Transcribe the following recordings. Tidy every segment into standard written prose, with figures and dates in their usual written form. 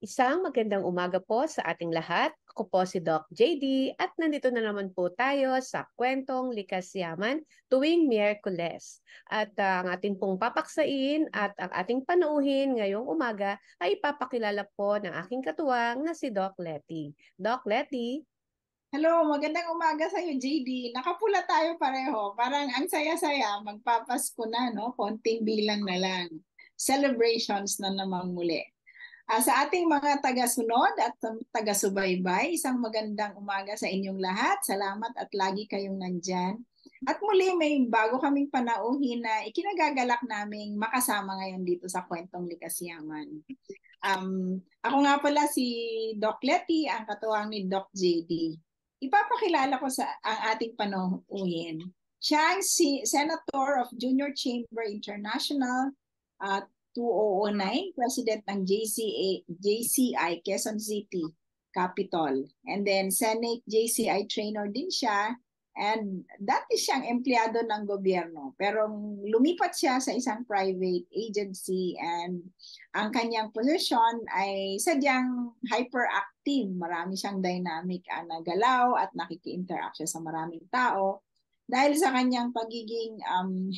Isang magandang umaga po sa ating lahat. Ako po si Doc JD at nandito na naman po tayo sa Kwentong Likas Yaman tuwing Miyerkules. At ang ating pong papaksain at ang ating panuuhin ngayong umaga ay ipapakilala po ng aking katuwang na si Doc Letty. Doc Letty. Hello, magandang umaga sa iyo, JD. Nakapula tayo pareho. Parang ang saya-saya, magpapasko na, no? Konting bilang na lang. Celebrations na namang muli. Sa ating mga taga-sunod at taga-subaybay, isang magandang umaga sa inyong lahat. Salamat at lagi kayong nandyan. At muli, may bago kaming panauhin na ikinagagalak naming makasama ngayon dito sa Kwentong Likas Yaman. Ako nga pala si Doc Letty, ang katuwang ni Doc JD. Ipapakilala ko sa ang ating panuuhin. Siya ang Senator of Junior Chamber International at 2009, President ng JCI Quezon City Capital. And then Senate JCI trainer din siya. And dati siyang empleyado ng gobyerno. Pero lumipat siya sa isang private agency and ang kanyang position ay sadyang hyperactive. Marami siyang dynamic na galaw at nakiki-interact siya sa maraming tao dahil sa kanyang pagiging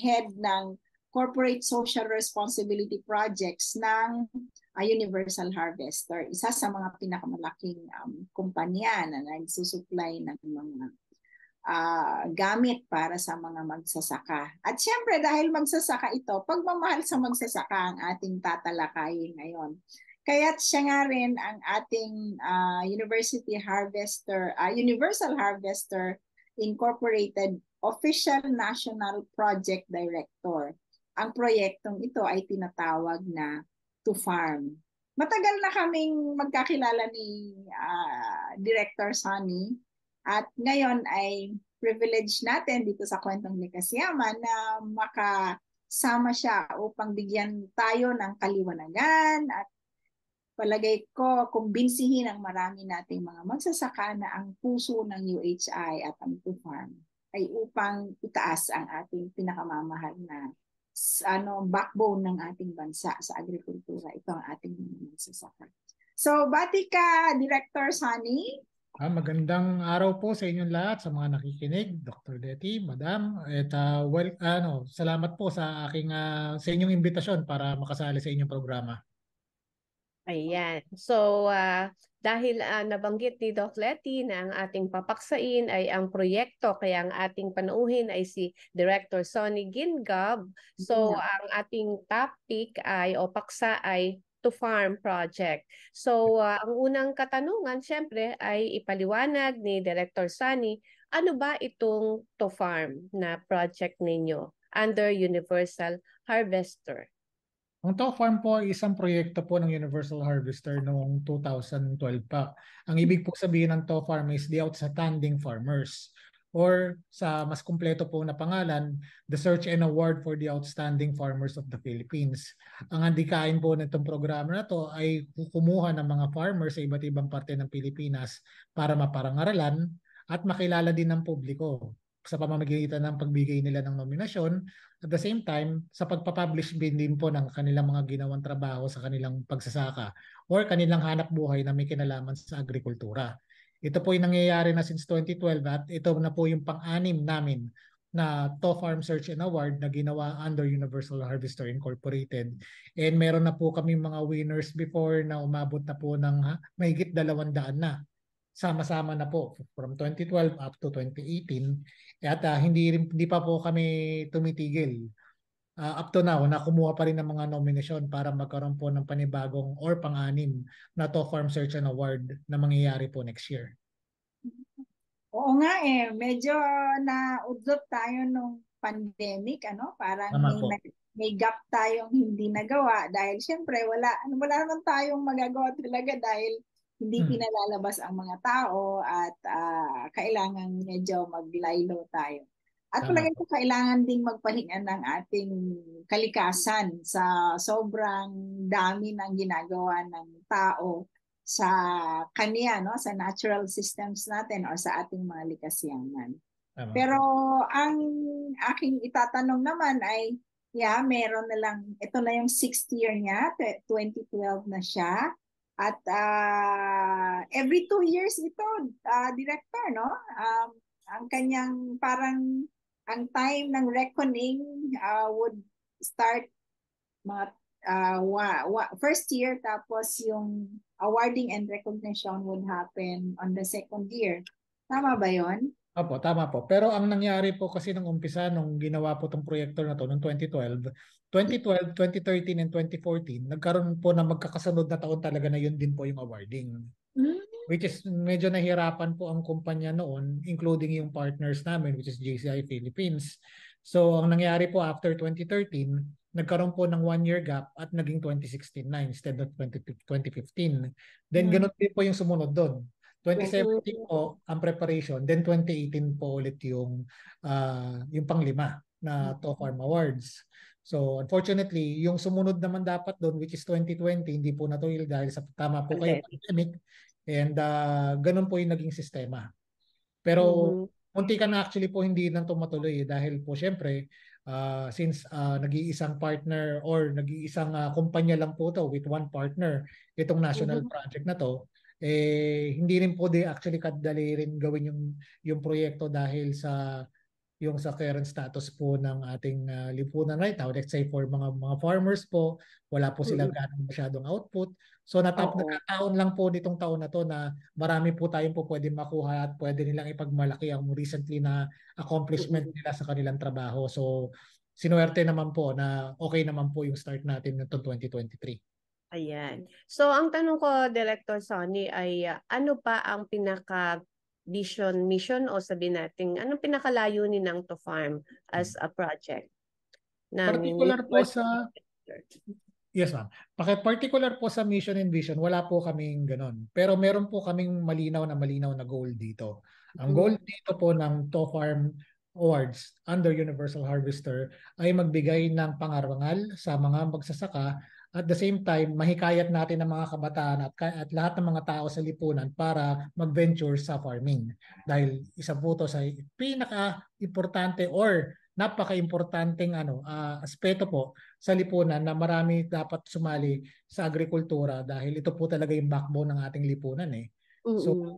head ng corporate social responsibility projects ng Universal Harvester, isa sa mga pinakamalaking kumpanya na nagsusupply ng mga gamit para sa mga magsasaka. At syempre dahil magsasaka ito, pagmamahal sa magsasaka ang ating tatalakayin ngayon. Kaya't siya nga rin ang ating Universal Harvester Incorporated Official National Project Director. Ang proyektong ito ay tinatawag na To Farm. Matagal na kaming magkakilala ni Director Sunny at ngayon ay privilege natin dito sa Kwentong Likas Yaman na makasama siya upang bigyan tayo ng kaliwanagan at palagay ko kumbinsihin ang marami nating mga magsasaka na ang puso ng UHI at ang To Farm ay upang itaas ang ating pinakamamahal na backbone ng ating bansa sa agrikultura. Ito ang ating magsasaka. So, bati ka, Director Sunny. Magandang araw po sa inyong lahat, sa mga nakikinig, Dr. Letty, Madam. At salamat po sa sa inyong imbitasyon para makasali sa inyong programa. Ayan. So, dahil nabanggit ni Doc Letty na ang ating papaksain ay ang proyekto, kaya ang ating panuuhin ay si Director Sonny Gingab. So, ang ating topic o paksa ay To Farm Project. So, ang unang katanungan, syempre, ay ipaliwanag ni Director Sonny, ano ba itong To Farm na project ninyo under Universal Harvester? Ang To Farm po ay isang proyekto po ng Universal Harvester noong 2012 pa. Ang ibig po sabihin ng To Farm is the Outstanding Farmers. Or sa mas kumpleto po na pangalan, the Search and Award for the Outstanding Farmers of the Philippines. Ang handikain po nitong programa na to ay kumuha ng mga farmers sa iba't ibang parte ng Pilipinas para maparangaralan at makilala din ng publiko sa pamamagitan ng pagbigay nila ng nominasyon. At the same time, sa pagpapublish din po ng kanilang mga ginawang trabaho sa kanilang pagsasaka or kanilang hanap buhay na may kinalaman sa agrikultura. Ito po yung nangyayari na since 2012 at ito na po yung pang-anim namin na To Farm Search and Award na ginawa under Universal Harvester Incorporated. And meron na po kami mga winners before na umabot na po ng mahigit 200 na. Sama-sama na po from 2012 up to 2018 at hindi pa po kami tumitigil. Up to now, nakumuha pa rin ng mga nominasyon para magkaroon po ng panibagong or pang-anim na To Farm Search and Award na mangyayari po next year. Oo nga medyo naudlot tayo nung pandemic, parang may gap tayong hindi nagawa dahil syempre wala naman tayong magagawa talaga dahil hindi pinalalabas ang mga tao at kailangan medyo maglaylo tayo. At palagi ko kailangan ding magpahinga ng ating kalikasan sa sobrang dami ng ginagawa ng tao sa kanya, sa natural systems natin or sa ating mga likasyanan. Pero ang aking itatanong naman ay, meron na lang, ito na yung 6th year niya, 2012 na siya. At every 2 years ito, Director, no? Ang kanyang parang ang time ng reckoning would start mga first year, tapos yung awarding and recognition would happen on the second year. Tama ba yon? Opo, tama po. Pero ang nangyari po kasi nung umpisa, nung ginawa po itong proyekto na to noong 2012, 2013, and 2014, nagkaroon po na magkakasunod na taon talaga na yun din po yung awarding. Which is medyo nahirapan po ang kumpanya noon, including yung partners namin, which is JCI Philippines. So ang nangyari po after 2013, nagkaroon po ng 1-year gap at naging 2016 na instead of 2015. Then ganun din po yung sumunod doon. 2017 po ang preparation, then 2018 po ulit yung panglima na TOFARM Awards. So unfortunately, yung sumunod naman dapat doon, which is 2020, hindi po natuloy dahil sa tama po kayo, pandemic. And ganun po yung naging sistema. Pero munti ka na actually po hindi nang tumatuloy dahil po syempre since nag-iisang partner or nag-iisang kumpanya lang po to with one partner itong national project na to, hindi rin po actually kadali rin gawin yung proyekto dahil sa current status po ng ating lipunan right now. Let's say for mga farmers po, wala po silang ganong masyadong output. So nagkataon lang po nitong taon na to na marami po tayong po pwede makuha at pwede nilang ipagmalaki ang recently na accomplishment nila sa kanilang trabaho. So sinuwerte naman po na okay naman po yung start natin nitong 2023. Ayan. So ang tanong ko, Director Sonny, ay ano pa ang pinaka-vision, mission o sabihin natin, anong pinakalayunin ng TOFARM as a project? Particular po sa... Yes, ma'am. Particular po sa mission and vision, wala po kaming ganun. Pero meron po kaming malinaw na goal dito. Ang goal dito po ng TOFARM Awards under Universal Harvester ay magbigay ng pangarangal sa mga magsasaka. At the same time, mahikayat natin ang mga kabataan at lahat ng mga tao sa lipunan para mag-venture sa farming. Dahil isa po ito sa pinaka-importante or napaka-importanteng aspeto po sa lipunan na marami dapat sumali sa agrikultura dahil ito po talaga yung backbone ng ating lipunan eh. So,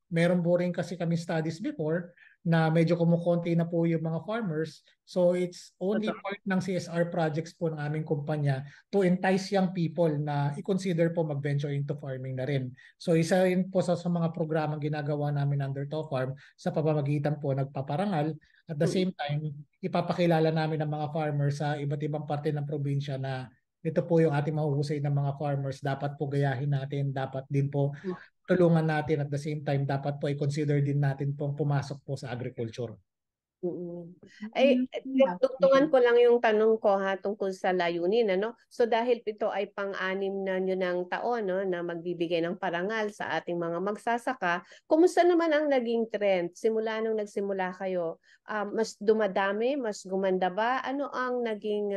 meron po rin kasi kami studies before na medyo kumukonti na po yung mga farmers. So it's only part ng CSR projects po ng aming kumpanya to entice young people na i-consider po mag-venture into farming na rin. So isa rin po sa mga programang ginagawa namin under TOFARM sa pamamagitan po nagpaparangal. At the same time, ipapakilala namin ang mga farmers sa iba't ibang parte ng probinsya na ito po yung ating mahuhusay ng mga farmers. Dapat po gayahin natin, dapat din po tulungan natin at the same time dapat po i-consider din natin pong pumasok po sa agriculture. Ay, tugtungan ko lang yung tanong ko tungkol sa layunin. So dahil ito ay pang-anim na nyo ng taon na magbibigay ng parangal sa ating mga magsasaka, kumusta naman ang naging trend? Simula nung nagsimula kayo, mas dumadami, mas gumanda ba? Ano ang naging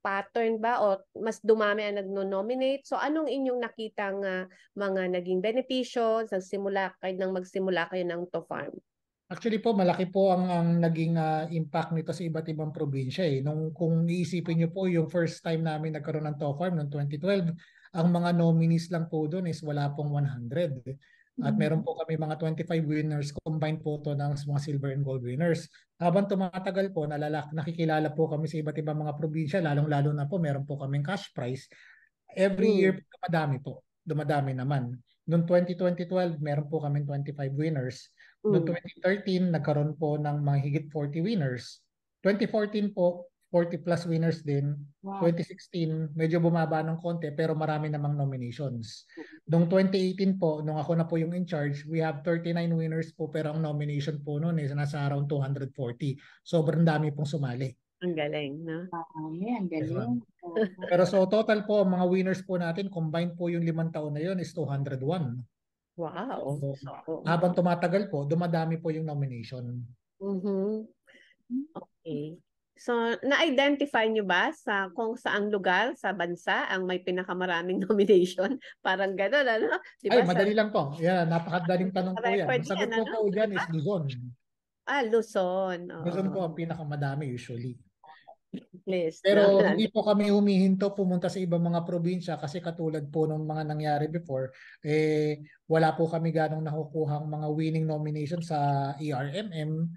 pattern ba o mas dumami ang nagno-nominate? So anong inyong nakitang mga naging benepisyo nang magsimula kayo ng TOFARM? Actually po, malaki po ang naging impact nito sa iba't ibang probinsya eh. Kung iisipin niyo po, yung first time namin nagkaroon ng TOFARM noong 2012, ang mga nominees lang po doon is wala pong 100. At meron po kami mga 25 winners, combined po to ng mga silver and gold winners. Habang tumatagal po, nakikilala po kami sa iba't ibang mga probinsya, lalong-lalo na po meron po kaming cash prize. Every year dumadami naman. Noong 2012, meron po kaming 25 winners. Noong 2013, nagkaroon po ng mga higit 40 winners. 2014 po, 40 plus winners din. Wow. 2016, medyo bumaba ng konti pero marami namang nominations. Noong 2018 po, nung ako na po yung in charge, we have 39 winners po pero ang nomination po noon is nasa around 240. Sobrang dami pong sumali. Ang galing, no? Ang galing. Pero so total po, mga winners po natin, combined po yung 5 taon na yun is 201. Wow. So, habang tumatagal po, dumadami po yung nomination. Okay. So, na-identify nyo ba kung saang lugar sa bansa ang may pinakamaraming nomination? Parang gano'n, ano? Diba, ay, madali lang po. Yeah, napakadaling tanong po yan. Masagot ko po dyan is Luzon. Luzon. Luzon po ang pinakamadami usually. List, no? Pero hindi po kami humihinto pumunta sa ibang mga probinsya kasi katulad po ng mga nangyari before, wala po kami ganong nakukuhang mga winning nomination sa ERMM.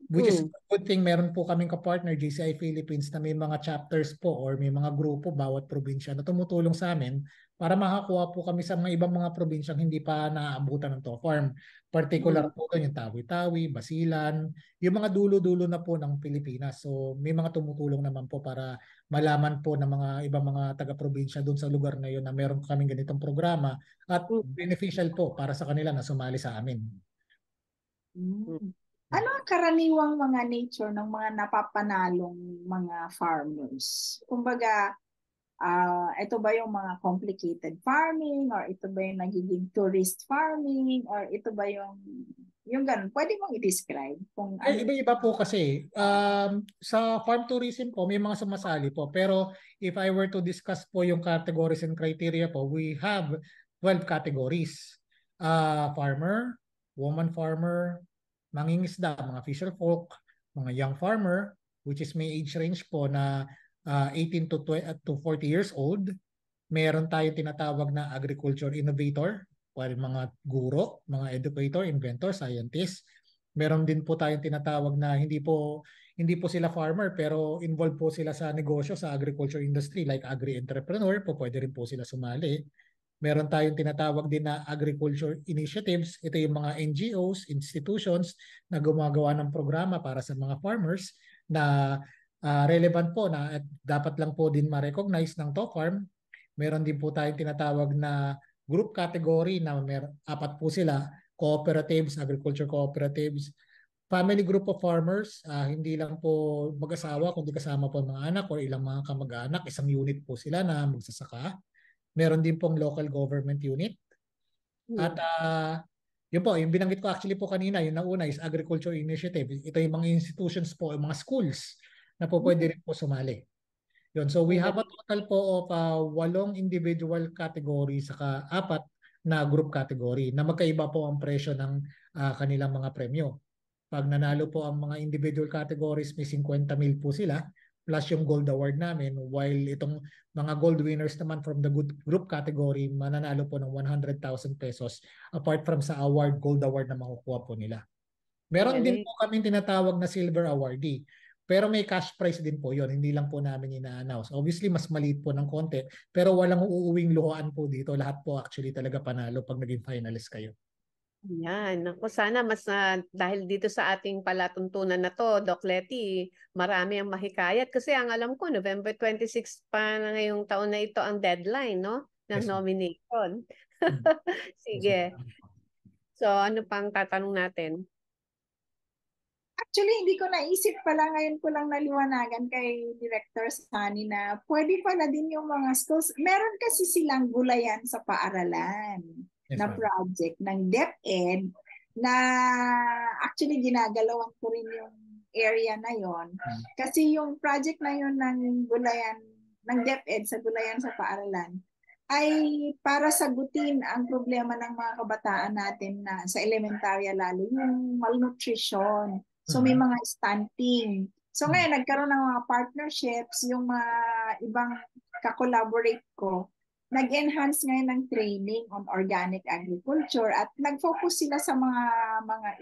Which is Hmm. good thing meron po kaming kapartner GCI Philippines na may mga chapters po or may mga grupo bawat probinsya na tumutulong sa amin para makakuha po kami sa mga ibang mga probinsyang hindi pa naaabutan ng TOFARM. Particular po doon yung Tawi-Tawi, Basilan, yung mga dulo-dulo na po ng Pilipinas. So may mga tumutulong naman po para malaman po ng mga ibang mga taga-probinsya doon sa lugar na yun na meron kaming ganitong programa at beneficial po para sa kanila na sumali sa amin. Ano ang karaniwang mga nature ng mga napapanalong mga farmers? Kumbaga, ito ba yung mga complicated farming or ito ba yung nagiging tourist farming or ito ba yung ganun? Pwede mong i-describe kung ano? Iba-iba po kasi. Sa farm tourism po, may mga sumasali po. Pero if I were to discuss po yung categories and criteria po, we have 12 categories. Farmer, woman farmer, mangingisda, mga fisher folk, mga young farmer, which is may age range po na 18 to 40 years old. Meron tayong tinatawag na agriculture innovator, mga guro, mga educator, inventor, scientist. Meron din po tayong tinatawag na hindi po sila farmer pero involved po sila sa negosyo sa agriculture industry like agri-entrepreneur po, pwede rin po sila sumali. Meron tayong tinatawag din na agriculture initiatives. Ito yung mga NGOs, institutions na gumagawa ng programa para sa mga farmers na relevant po na at dapat lang po din ma-recognize ng TOFARM. Meron din po tayong tinatawag na group category na apat po sila, cooperatives, agriculture cooperatives, family group of farmers, hindi lang po mag-asawa kundi kasama po mga anak o ilang mga kamag-anak, isang unit po sila na magsasaka. Meron din pong local government unit. At yun po, yung binanggit ko actually po kanina, yung nauna is agriculture initiative. Ito yung mga institutions po, yung mga schools na po pwede rin po sumali. Yun. So we have a total po of 8 individual category saka 4 na group category na magkaiba po ang presyo ng kanilang mga premyo. Pag nanalo po ang mga individual categories, may 50,000 po sila plus yung gold award namin, while itong mga gold winners naman from the group category mananalo po ng 100,000 pesos apart from sa award, gold award na makukuha po nila. Meron din po kami tinatawag na silver awardee. Pero may cash prize din po yon, hindi lang po namin ina-announce. Obviously, mas maliit po ng konti, pero walang uuwing luhoan po dito. Lahat po actually talaga panalo pag naging finalist kayo. Yan. Ako sana mas dahil dito sa ating palatuntunan na to, Doc Letty, marami ang mahikayat. Kasi ang alam ko, November 26 pa na ngayong taon na ito ang deadline, no? Ng Yes, nomination. Sige. So, ano pang tatanong natin? Actually, hindi ko naisip pala, ngayon ko lang naliwanagan kay Director Sunny na pwede pala din yung mga schools. Meron kasi silang gulayan sa paaralan na project ng DepEd na actually ginagalawan ko rin yung area na yon. Kasi yung project na yon ng gulayan ng DepEd sa gulayan sa paaralan ay para sagutin ang problema ng mga kabataan natin na sa elementarya lalo yung malnutrition. So may mga stunting. So ngayon nagkaroon ng mga partnerships, yung mga ibang ka-collaborate ko, nag-enhance ngayon ng training on organic agriculture at nag-focus sila sa mga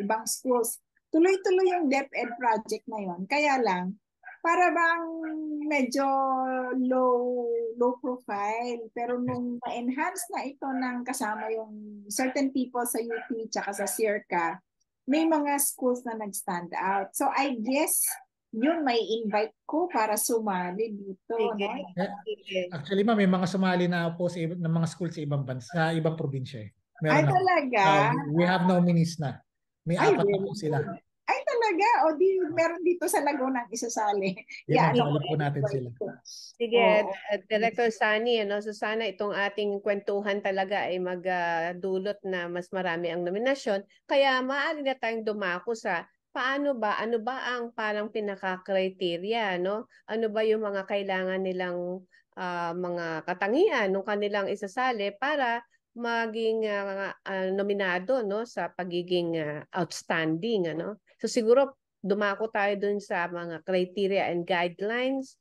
ibang schools. Tuloy-tuloy yung DepEd project na yon. Kaya lang, para bang medyo low profile. Pero nung ma-enhance na ito ng kasama yung certain people sa UP tsaka sa CIRCA, may mga schools na nag-stand out. So I guess yun may invite ko para sumali dito. Sige. No? Actually, may mga sumali na po ng mga schools sa ibang bansa, sa ibang probinsya. Meron ay na. talaga? We have nominees na. May 4 na po sila. Ay talaga? O di meron dito sa Laguna isasali. Yeah, sali po natin sila. Sige, Director Sunny, so sana itong ating kwentuhan talaga ay magdulot na mas marami ang nominasyon. Kaya maaari na tayong dumako sa ano ba ang parang pinaka-criteria, no? Ano ba yung mga kailangan nilang mga katangian nung kanilang isasali para maging nominado, no, sa pagiging outstanding, ano? So siguro dumako tayo dun sa mga criteria and guidelines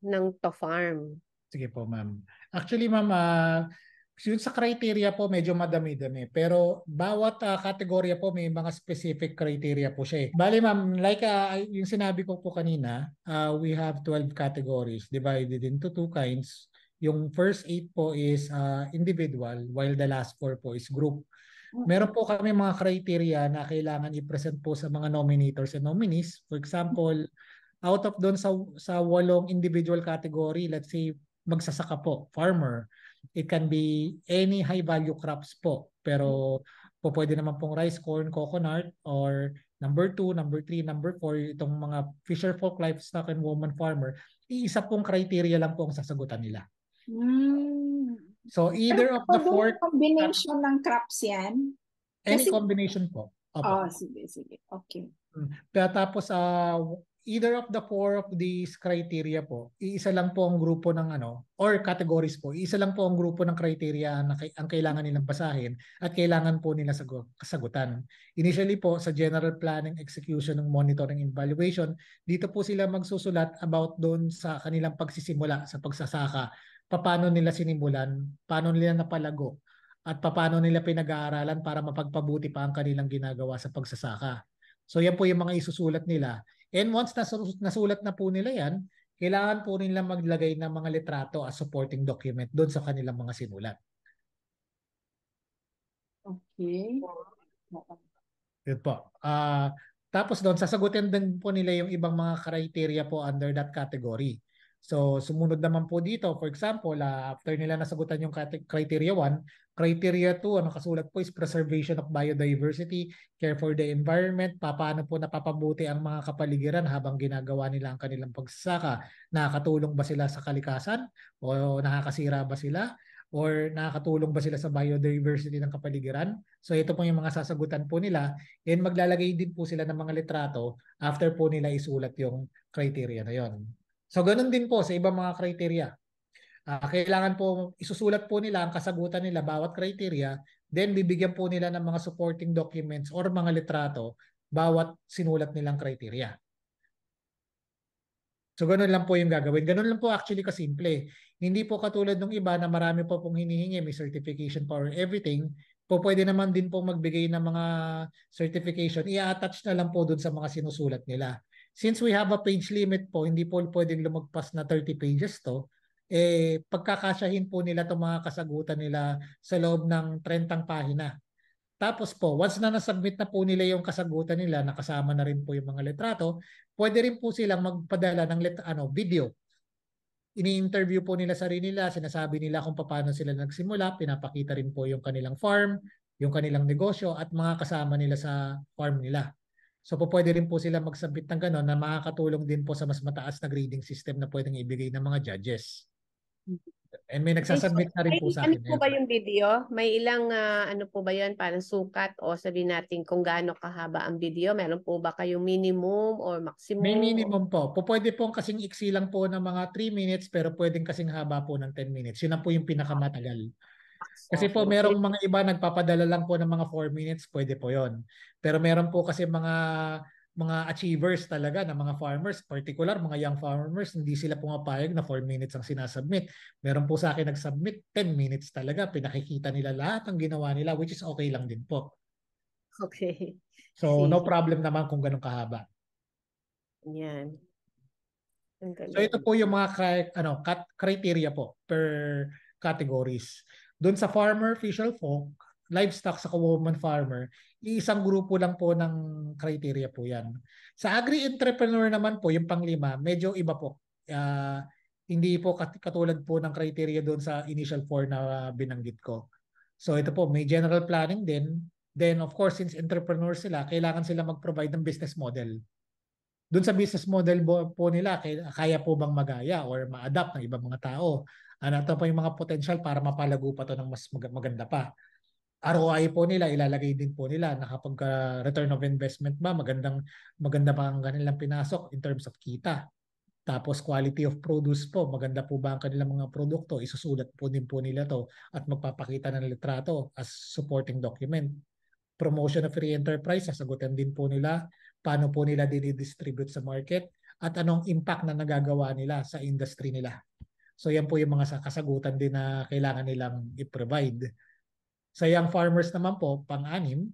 ng TOFARM. Sige po, ma'am. Actually, ma'am, yun sa criteria po medyo madami-dami. Pero bawat kategorya po may mga specific criteria po siya eh. Bali, ma'am, like yung sinabi ko po kanina, we have 12 categories divided into two kinds. Yung first 8 po is individual, while the last 4 po is group. Meron po kami mga criteria na kailangan i-present po sa mga nominators and nominees. For example, out of doon sa 8 individual category, let's say magsasaka po, farmer. It can be any high value crops po. Pero po pwede naman pong rice, corn, coconut, or number 2, number 3, number 4, itong mga fisher folk, livestock, and woman farmer, iisa pong criteria lang po ang sasagutan nila. So either of the four, combination ng crops yan? any combination po. Opo. Sige. Okay. Tapos either of the 4 of these criteria po, iisa lang po ang grupo ng or categories po, iisa lang po ang grupo ng criteria na ang kailangan nilang basahin at kailangan po nila kasagutan. Initially po sa general planning, execution ng monitoring and evaluation, dito po sila magsusulat about doon sa kanilang pagsisimula sa pagsasaka, paano nila sinimulan, paano nila napalago, at paano nila pinag-aaralan para mapagpabuti pa ang kanilang ginagawa sa pagsasaka. So yan po yung mga isusulat nila. And once nasulat na po nila yan, kailangan po nila maglagay ng mga litrato as supporting document doon sa kanilang mga sinulat. Okay. Yun po. Tapos doon, sasagutin din po nila yung ibang mga criteria po under that category. So sumunod naman po dito, for example, after nila nasagutan yung criteria 1, criteria 2, kasulat po is preservation of biodiversity, care for the environment, paano po napapabuti ang mga kapaligiran habang ginagawa nila ang kanilang pagsasaka. Nakakatulong ba sila sa kalikasan o nakakasira ba sila? Or nakakatulong ba sila sa biodiversity ng kapaligiran? So ito po yung mga sasagutan po nila, and maglalagay din po sila ng mga litrato after po nila isulat yung criteria na yon. So ganun din po sa ibang mga criteria. Kailangan po isusulat po nila ang kasagutan nila bawat criteria, then bibigyan po nila ng mga supporting documents or mga litrato bawat sinulat nilang criteria. So ganun lang po yung gagawin. Ganun lang po actually kasimple. Hindi po katulad ng iba na marami po pong hinihingi, may certification pa or everything. Po pwede naman din po magbigay ng mga certification, i-attach na lang po dun sa mga sinusulat nila. Since we have a page limit po, hindi po pwedeng lumagpas na 30 pages to, pagkakasyahin po nila itong mga kasagutan nila sa loob ng 30 pahina. Tapos po, once na nasubmit na po nila yung kasagutan nila, nakasama na rin po yung mga litrato, pwede rin po silang magpadala ng video. Ini-interview po nila sarili nila, sinasabi nila kung paano sila nagsimula, pinapakita rin po yung kanilang farm, yung kanilang negosyo, at mga kasama nila sa farm nila. So po pwede rin po sila mag-submit ng gano'n na makakatulong din po sa mas mataas na grading system na pwedeng ibigay ng mga judges. And may nagsasubmit na rin po sa akin. Ano po ba yung video? May ilang ano po ba yun? Parang sukat o sabihin natin kung gaano kahaba ang video? Meron po ba kayong minimum or maximum? May minimum po. Pwede pong kasing iksi lang po ng mga 3 minutes pero pwedeng kasing haba po ng 10 minutes. Yun na po yung pinakamatagal. Kasi po merong mga iba nagpapadala lang po ng mga 4 minutes, pwede po yon. Pero meron po kasi mga achievers talaga na mga farmers, particular mga young farmers, hindi sila pumapayag na 4 minutes ang sinasubmit. Meron po sa akin nag-submit 10 minutes talaga, pinakikita nila lahat ang ginawa nila, which is okay lang din po. Okay. So no problem naman kung ganun kahaba. Yan. So ito po yung mga criteria po per categories. Doon sa farmer, fisher folk, livestock sa woman farmer, isang grupo lang po ng criteria po yan. Sa agri-entrepreneur naman po, yung pang-5, medyo iba po. Hindi po katulad po ng criteria doon sa initial 4 na binanggit ko. So ito po, may general planning din. Then of course, since entrepreneur sila, kailangan sila mag-provide ng business model. Doon sa business model po nila, kaya po bang magaya or ma-adapt ng ibang mga tao? Ano pa yung mga potential para mapalago pa to ng mas maganda pa. ROI po nila, ilalagay din po nila na kapag return of investment ba, maganda ba ang kanilang pinasok in terms of kita. Tapos quality of produce po, maganda po ba ang kanilang mga produkto, isusulat po din po nila to at magpapakita ng litrato as supporting document. Promotion of free enterprise, sasagutin din po nila. paano po nila dinidistribute sa market, at anong impact na nagagawa nila sa industry nila. So yan po yung mga kasagutan din na kailangan nilang i-provide. Sa young farmers naman po, pang-anim,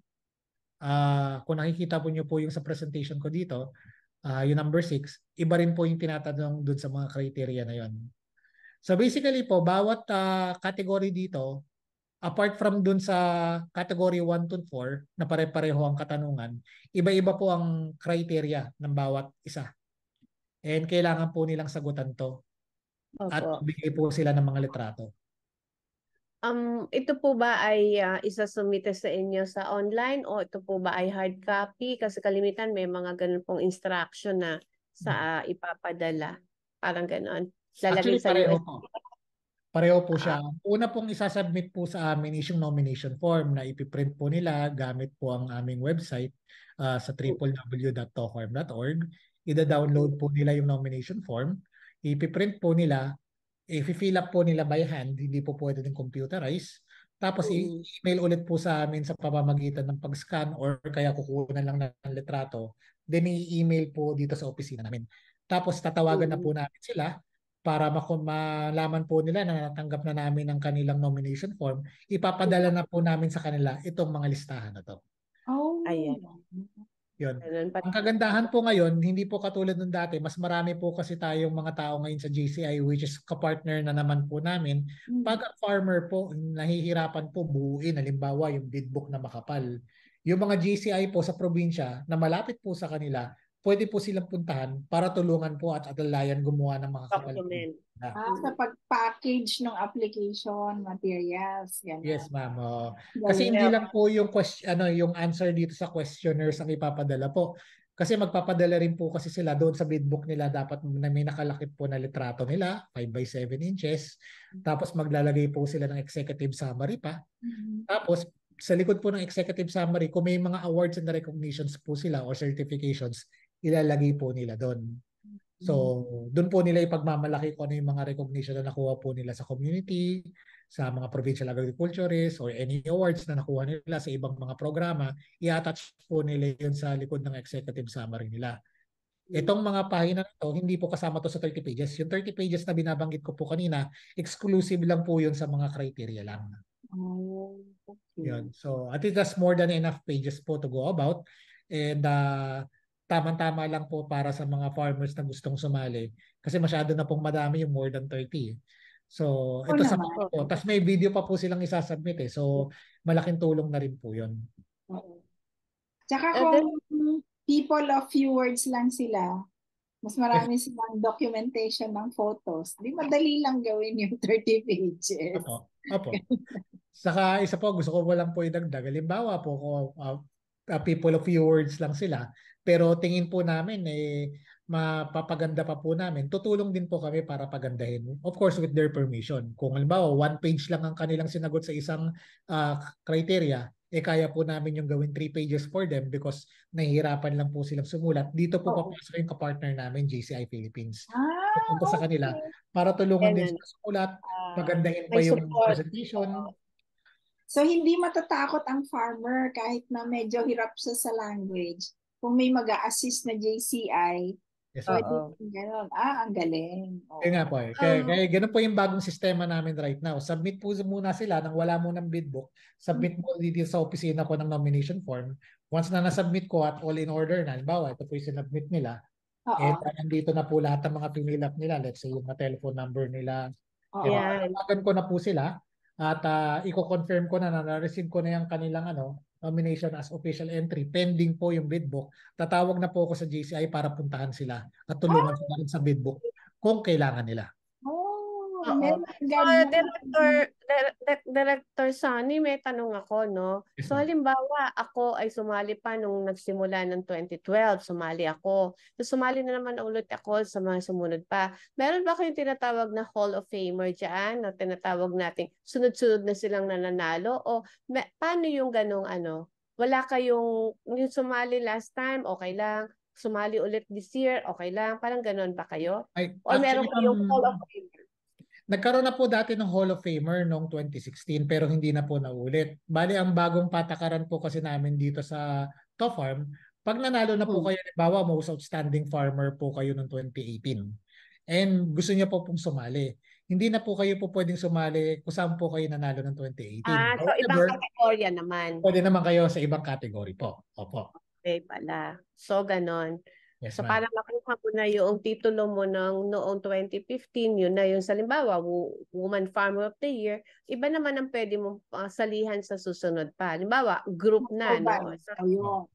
kung nakikita po niyo po yung sa presentation ko dito, yung number 6, iba rin po yung tinatanong dun sa mga criteria na yon. So basically po, bawat category dito, apart from dun sa category 1 to 4 na pare-pareho ang katanungan, iba-iba po ang criteria ng bawat isa. And kailangan po nilang sagutan to. At Opo. magbigay po sila ng mga litrato. Ito po ba ay isasumite sa inyo sa online o ito po ba ay hard copy? Kasi kalimitan may mga ganun pong instruction na sa ipapadala. Parang ganun. Lalagay Actually, sa pareho USB. po. Pareho po siya. Una pong isasubmit po sa amin is yung nomination form na ipiprint po nila gamit po ang aming website sa www.tofarm.org. Ida-download po nila yung nomination form. Ipiprint po nila. I-fill up po nila by hand. Hindi po pwede din computerize. Tapos i-email ulit po sa amin sa pamamagitan ng pag-scan or kaya kukunan lang ng litrato. Then i-email po dito sa opisina namin. Tapos tatawagan na po namin sila para malaman po nila na natanggap na namin ang kanilang nomination form. Ipapadala na po namin sa kanila itong mga listahan na to. Oh. Ayan. Yun. Ganun pa. Ang kagandahan po ngayon, hindi po katulad ng dati, mas marami po kasi tayong mga tao ngayon sa GCI which is kapartner na naman po namin. Pag ang farmer po, nahihirapan po buuin, halimbawa yung bid book na makapal. Yung mga GCI po sa probinsya na malapit po sa kanila, pwede po silang puntahan para tulungan po at atalayan gumawa ng mga kapal. Sa pag-package ng application materials. Yan. Yes, ma'am. Kasi hindi lang po yung yung answer dito sa questionnaires ang ipapadala po. Kasi magpapadala rin po kasi sila doon sa bidbook nila, dapat may nakalakip po na litrato nila, 5 by 7 inches. Tapos maglalagay po sila ng executive summary pa. Tapos sa likod po ng executive summary, kung may mga awards and recognitions po sila or certifications, ilalagay po nila doon. So, doon po nila ipagmamalaki kung ano yung mga recognition na nakuha po nila sa community, sa mga provincial agriculturists, or any awards na nakuha nila sa ibang mga programa, i-attach po nila yun sa likod ng executive summary nila. Itong mga pahina na ito, hindi po kasama to sa 30 pages. Yung 30 pages na binabanggit ko po kanina, exclusive lang po yun sa mga criteria lang. Oh, okay. Yun. So, I think that's more than enough pages po to go about. And tama-tama lang po para sa mga farmers na gustong sumali. Kasi masyado na pong madami yung more than 30. So, ito sa mga po. Tapos may video pa po silang isasubmit eh. So, malaking tulong na rin po yun. Tsaka kung people of few words lang sila, mas marami silang documentation ng photos. Di madali lang gawin yung 30 pages. Opo. Saka isa po, gusto ko lang po idagdag. Halimbawa po, people of few words lang sila. Pero tingin po namin mapapaganda pa po namin. Tutulong din po kami para pagandahin. Of course, with their permission. Kung halimbawa, 1 page lang ang kanilang sinagot sa isang criteria, kaya po namin yung gawin 3 pages for them because nahihirapan lang po silang sumulat. Dito po papasok yung kapartner namin, GCI Philippines. Pupunta sa kanila para tulungan din sa sumulat, pagandahin pa yung presentation. So, hindi matatakot ang farmer kahit na medyo hirap siya sa language. Kung may mag-a-assist na JCI, gano'n. Ang galing. Kaya nga po eh. Kaya ganun po yung bagong sistema namin right now. Submit po muna sila nang wala mo ng bid book. Submit mo dito sa opisina ko ng nomination form. Once na nasubmit ko at all in order na, halimbawa, ito po yung sinubmit nila. Nandito na po lahat ng mga pinilap nila. Let's say yung telephone number nila. Tawagan ko na po sila. At i-confirm ko na na-receive ko na yung kanilang nomination as official entry. Pending po yung bid book. Tatawag na po ako sa GCI para puntahan sila at tulungan sila sa bid book kung kailangan nila. Director Sonny, may tanong ako, no? Yes, so halimbawa, ako ay sumali pa nung nagsimula ng 2012, sumali ako. So sumali na naman ulit ako sa mga sumunod pa. Meron ba kayong tinatawag na Hall of Famer dyan? Na tinatawag natin, sunod-sunod na silang nananalo? O paano yung ganong Wala kayong, yung sumali last time, okay lang. Sumali ulit this year, okay lang. Parang ganon ba kayo? O meron kayong Hall of Famer? Nagkaroon na po dati ng Hall of Famer noong 2016 pero hindi na po naulit. Bali, ang bagong patakaran po kasi namin dito sa TOFarm, Pag nanalo na po kayo, halimbawa, most outstanding farmer po kayo noong 2018 and gusto niyo po pong sumali, hindi na po kayo po pwedeng sumali kung saan po kayo nanalo ng 2018. So ibang However, kategorya naman. pwede naman kayo sa ibang category po. Opo. Okay pala. So, ganon. Yes, So, ma'am. parang nakuha mo na yung titulo mo noong 2015, yun na yung salimbawa, Woman Farmer of the Year, iba naman ang pwede mong salihan sa susunod pa. Halimbawa, group na, no? So, Ayun.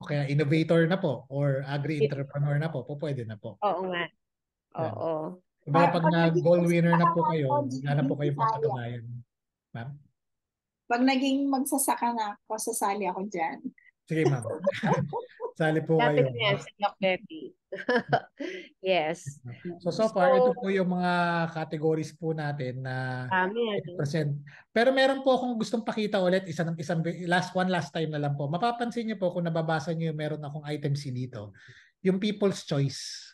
O kaya innovator na po or agri-entrepreneur na po, pwede na po. Oo nga. Yan. Oo. Kumbaga pag naging goal winner na po magsasaka kayo, ako, wala na po kayong sasali ako. papatunayan. Ma'am? Pag naging magsasaka na ako, sasali ako dyan. Sige, ma'am. Sali po Dati kayo. ko yan si Doc Betty. Yes. So far, ito po yung mga categories po natin na Kami, 8%. Pero meron po akong gustong pakita ulit, isang last time na lang po. Mapapansin niyo po kung nababasa niyo, meron akong item C dito. Yung People's Choice.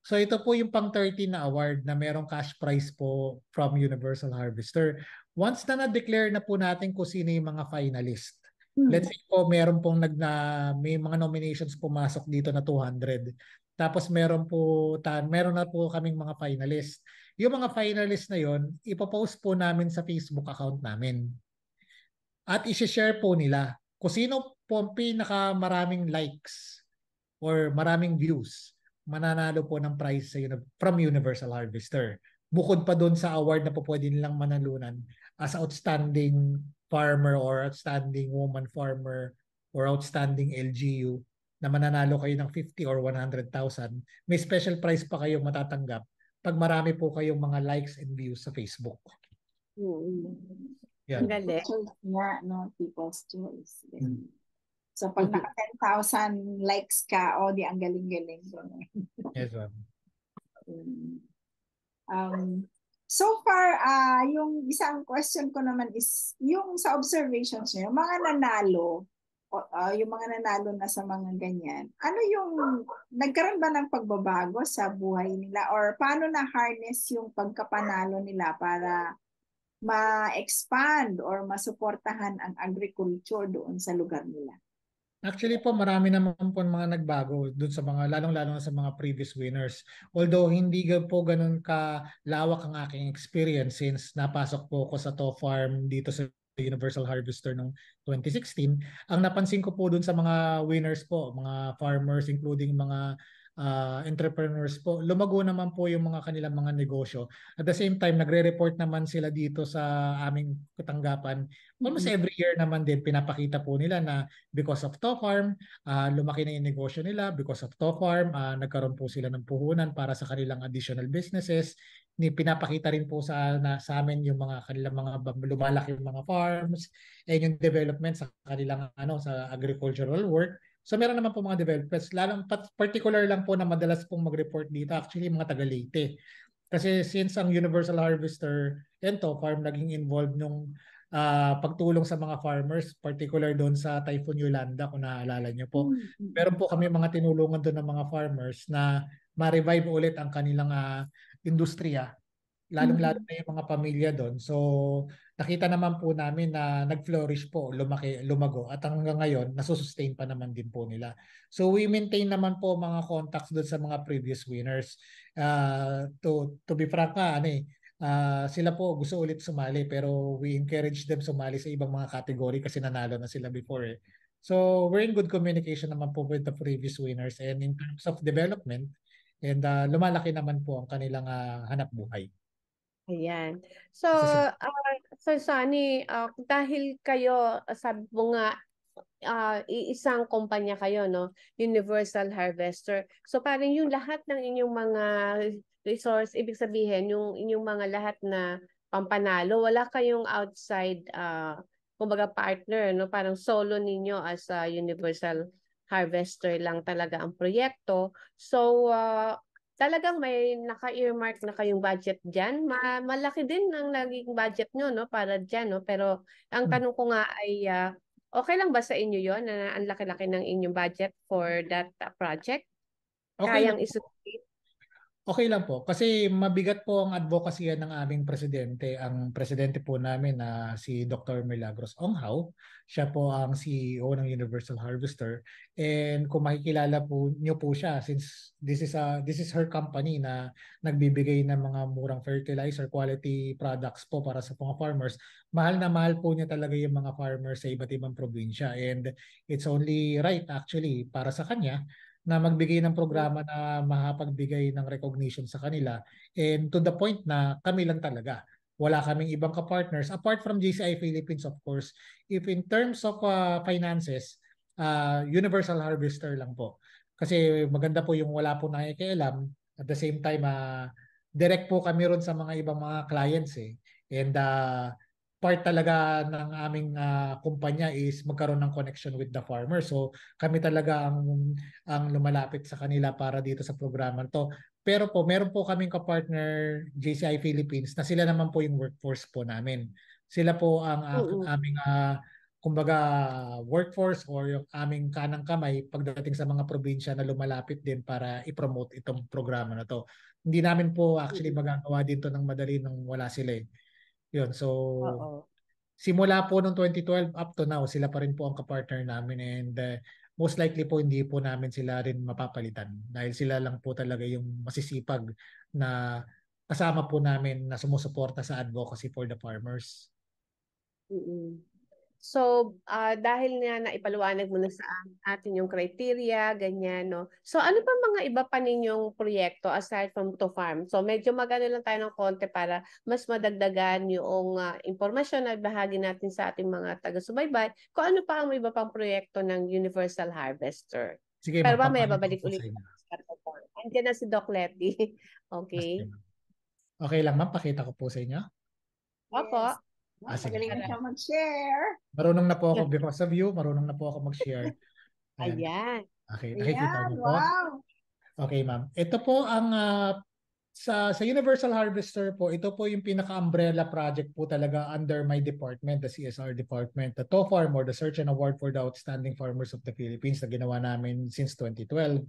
So ito po yung pang 13 na award na merong cash prize po from Universal Harvester. Once na na-declare na po natin kung sino yung mga finalist. Let's say po meron pong may mga nominations pumasok dito na 200. Tapos meron na po kaming mga finalist. Yung mga finalist na yon, ipopost po namin sa Facebook account namin. At i-share po nila kung sino po ang pinakamaraming likes or maraming views, mananalo po ng prize from Universal Harvester. Bukod pa doon sa award na po pwede nilang manalunan as outstanding farmer or outstanding woman farmer or outstanding LGU na mananalo kayo ng 50 or 100,000. May special prize pa kayo matatanggap pag marami po kayong mga likes and views sa Facebook. Ang galing. Nga, no? People's Choice. So pag naka 10,000 likes ka, di ang galing-galing. Yes, ma'am. So far, yung isang question ko naman is, yung sa observations niyo, yung mga nanalo, yung mga nanalo na sa mga ganyan, ano yung, nagkaroon ba ng pagbabago sa buhay nila? Or paano na-harness yung pagkapanalo nila para ma-expand or masuportahan ang agriculture doon sa lugar nila? Actually po, marami naman po mga nagbago doon sa mga, lalong-lalo na sa mga previous winners. Although hindi po ganun kalawak ang aking experience since napasok po ako sa TOFarm dito sa Universal Harvester noong 2016. Ang napansin ko po doon sa mga winners po, mga farmers including mga entrepreneurs po, lumago naman po yung mga kanilang mga negosyo. At the same time, nagre-report naman sila dito sa aming katanggapan. Almost every year naman din pinapakita po nila na because of TOFarm, lumaki na yung negosyo nila. Because of TOFarm, nagkaroon po sila ng puhunan para sa kanilang additional businesses. Pinapakita rin po sa amin yung mga kanilang mga lumalaki yung mga farms and yung development sa kanilang sa agricultural work. So meron naman po mga developers, lalong particular lang po na madalas pong mag-report dito actually mga taga Leyte. Kasi since ang Universal Harvester and TOFarm naging involved nung pagtulong sa mga farmers, particular doon sa Typhoon Yolanda kung naaalala niyo po. Meron po kami mga tinulungan doon ng mga farmers na ma-revive ulit ang kanilang industriya, lalong-lalo na yung mga pamilya doon. So nakita naman po namin na nag-flourish po, lumago at hanggang ngayon nasusustain pa naman din po nila. So we maintain naman po mga contacts doon sa mga previous winners. To be frank sila po gusto ulit sumali pero we encourage them sumali sa ibang mga category kasi nanalo na sila before eh. So we're in good communication naman po with the previous winners and in terms of development and lumalaki naman po ang kanilang hanap buhay. Ayan. So, Sunny, dahil kayo, sabi mo nga, iisang kumpanya kayo, no? Universal Harvester. So, parang yung lahat ng inyong mga resource, ibig sabihin, yung inyong mga lahat na pampanalo, wala kayong outside, kumbaga partner, no? Parang solo ninyo as a Universal Harvester lang talaga ang proyekto. So, talagang may naka-earmark na kayong budget dyan. Malaki din ang naging budget nyo, no? Para dyan, no? Pero ang tanong ko nga ay, okay lang ba sa inyo yon na ang laki-laki ng inyong budget for that project? Okay Kayang lang. isulit? Okay lang po. Kasi mabigat po ang advocacy ng aming presidente. Ang presidente po namin na si Dr. Milagros Onghao. Siya po ang CEO ng Universal Harvester. And kung makikilala po niyo po siya, since this is her company na nagbibigay ng mga murang fertilizer, quality products po para sa mga farmers, mahal na mahal po niya talaga yung mga farmers sa iba't ibang probinsya. And it's only right actually para sa kanya na magbigay ng programa na makapagbigay ng recognition sa kanila, and to the point na kami lang talaga. Wala kaming ibang ka-partners apart from JCI Philippines, of course. If in terms of finances, Universal Harvester lang po. Kasi maganda po yung wala po nakikialam. At the same time, direct po kami ron sa mga ibang mga clients eh. And part talaga ng aming kumpanya is magkaroon ng connection with the farmer. So kami talaga ang lumalapit sa kanila para dito sa programa to. Pero po, meron po kaming kapartner JCI Philippines na sila naman po yung workforce po namin. Sila po ang aming kumbaga workforce or yung aming kanang kamay pagdating sa mga probinsya na lumalapit din para i-promote itong programa na to. Hindi namin po actually magagawa dito ng madali nang wala sila eh. Yun, so Oo. simula po noong 2012 up to now, sila pa rin po ang kapartner namin, and most likely po hindi po namin sila rin mapapalitan dahil sila lang po talaga yung masisipag na kasama po namin na sumusuporta sa advocacy for the farmers. Mm-mm. So, dahil nga naipaliwanag mo na sa atin yung criteria, ganyan, no? So, ano pa mga iba pa ninyong proyekto aside from to farm? So, medyo magano lang tayo ng konti para mas madagdagan yung impormasyon na bahagi natin sa ating mga taga-subaybay. Kung ano pa ang iba pang proyekto ng Universal Harvester. Sige, Pero mamaya magpapakita babalik ko po ulit sa inyo. Andiyan na si Doc Letty. Okay. Okay lang ma'am, pakita ko po sa inyo. Opo. Yes. Sige. Magaling na siya mag-share. Marunong na po ako because of you, marunong na po ako mag-share. Ayan. Okay, nakikita Ayan, niyo po. wow. Okay, ma'am. Ito po ang sa Universal Harvester po, ito po yung pinaka-umbrella project po talaga under my department, the CSR department, the TOFARM or the Search and Award for the Outstanding Farmers of the Philippines na ginawa namin since 2012.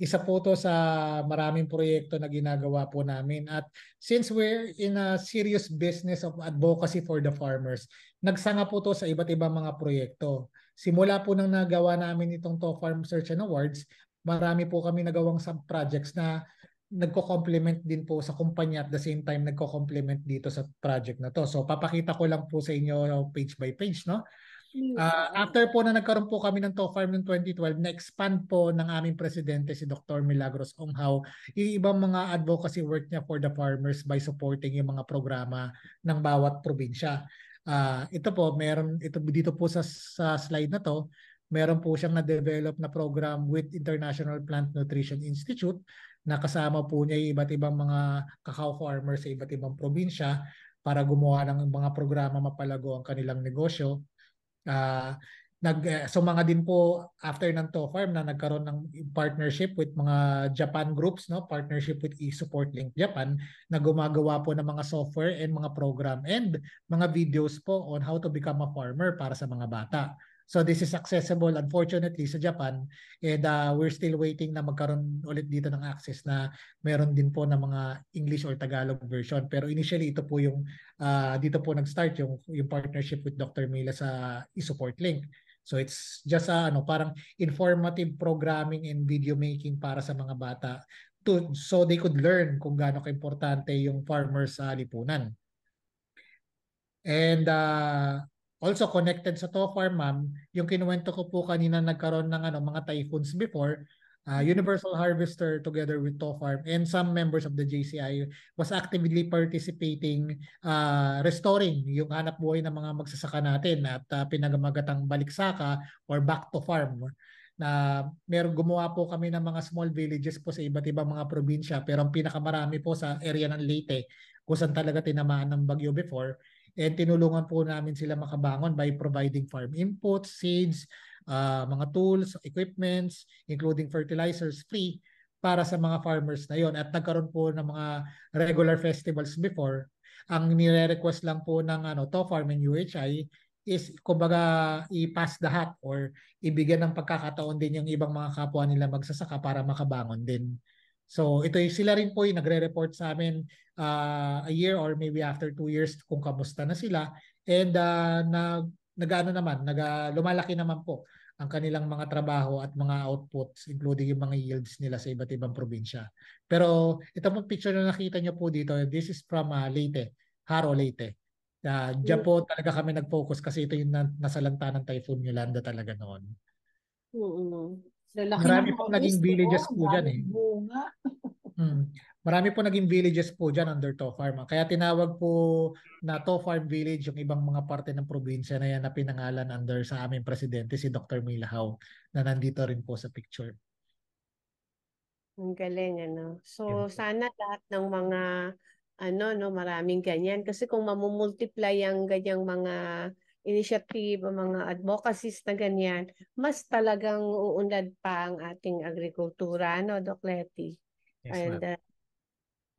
Isa po to sa maraming proyekto na ginagawa po namin, at since we're in a serious business of advocacy for the farmers, nagsanga po to sa iba't ibang mga proyekto. Simula po nang nagawa namin itong TOFARM Search and Awards, marami po kami nagawang sub-projects na nagko-complement din po sa kumpanya, at the same time nagko-complement dito sa project na to. So papakita ko lang po sa inyo page by page, no? After po na nagkaroon po kami ng TOFARM noong 2012, na-expand po ng aming presidente si Dr. Milagros Onghao yung ibang mga advocacy work niya for the farmers by supporting yung mga programa ng bawat probinsya. Ito po, dito po sa slide na to, meron po siyang na-develop na program with International Plant Nutrition Institute na kasama po niya yung iba't ibang mga cacao farmers sa iba't ibang probinsya para gumawa ng mga programa mapalago ang kanilang negosyo. Mga din po after ng TOFARM na nagkaroon ng partnership with mga Japan groups, no, partnership with eSupport Link Japan na gumagawa po ng mga software and mga program and mga videos po on how to become a farmer para sa mga bata. So this is accessible unfortunately sa Japan, and we're still waiting na magkaroon ulit dito ng access na meron din po ng mga English or Tagalog version. Pero initially ito po yung dito po nag-start yung partnership with Dr. Mila sa eSupport Link. So it's just parang informative programming and video making para sa mga bata so they could learn kung gaano kaimportante yung farmers sa lipunan. And also connected sa TOFARM, ma'am, yung kinuwento ko po kanina, nagkaroon ng mga typhoons before. Universal Harvester together with TOFARM and some members of the JCI was actively participating restoring yung hanap buhay ng mga magsasaka natin at pinagamagatang baliksaka or back to farm, na gumawa po kami ng mga small villages po sa iba't ibang mga probinsya, pero ang pinakamarami po sa area ng Leyte kung saan talaga tinamaan ng bagyo before. And tinulungan po namin sila makabangon by providing farm inputs, seeds, mga tools, equipments, including fertilizers free para sa mga farmers na yon. At nagkaroon po ng mga regular festivals before. Ang nire-request lang po ng TOFARM and UHI is kumbaga i-pass the hat or ibigyan ng pagkakataon din yung ibang mga kapwa nila magsasaka para makabangon din. So ito sila rin po yung nagre-report sa amin a year or maybe after 2 years kung kamusta na sila. And lumalaki naman po ang kanilang mga trabaho at mga outputs including yung mga yields nila sa iba't ibang probinsya. Pero ito pong picture na nakita nyo po dito, this is from Leyte, Haro, Leyte. Diyan po talaga kami nag-focus kasi ito yung nasalanta ng Typhoon Yolanda talaga noon. Lalaki Marami ng pong naging harvest, villages po dyan daming bunga. Marami po naging villages po dyan under To Farm. Kaya tinawag po na To Farm Village yung ibang mga parte ng probinsya na yan na pinangalan under sa aming presidente si Dr. Milahao na nandito rin po sa picture. Ang galing, ano. So, Yun po. sana lahat ng mga, maraming ganyan. Kasi kung mamumultiply ang ganyang mga initiative, mga advocacies na ganyan, mas talagang uunlad pa ang ating agrikultura, Doc Letty? Yes, And ma'am.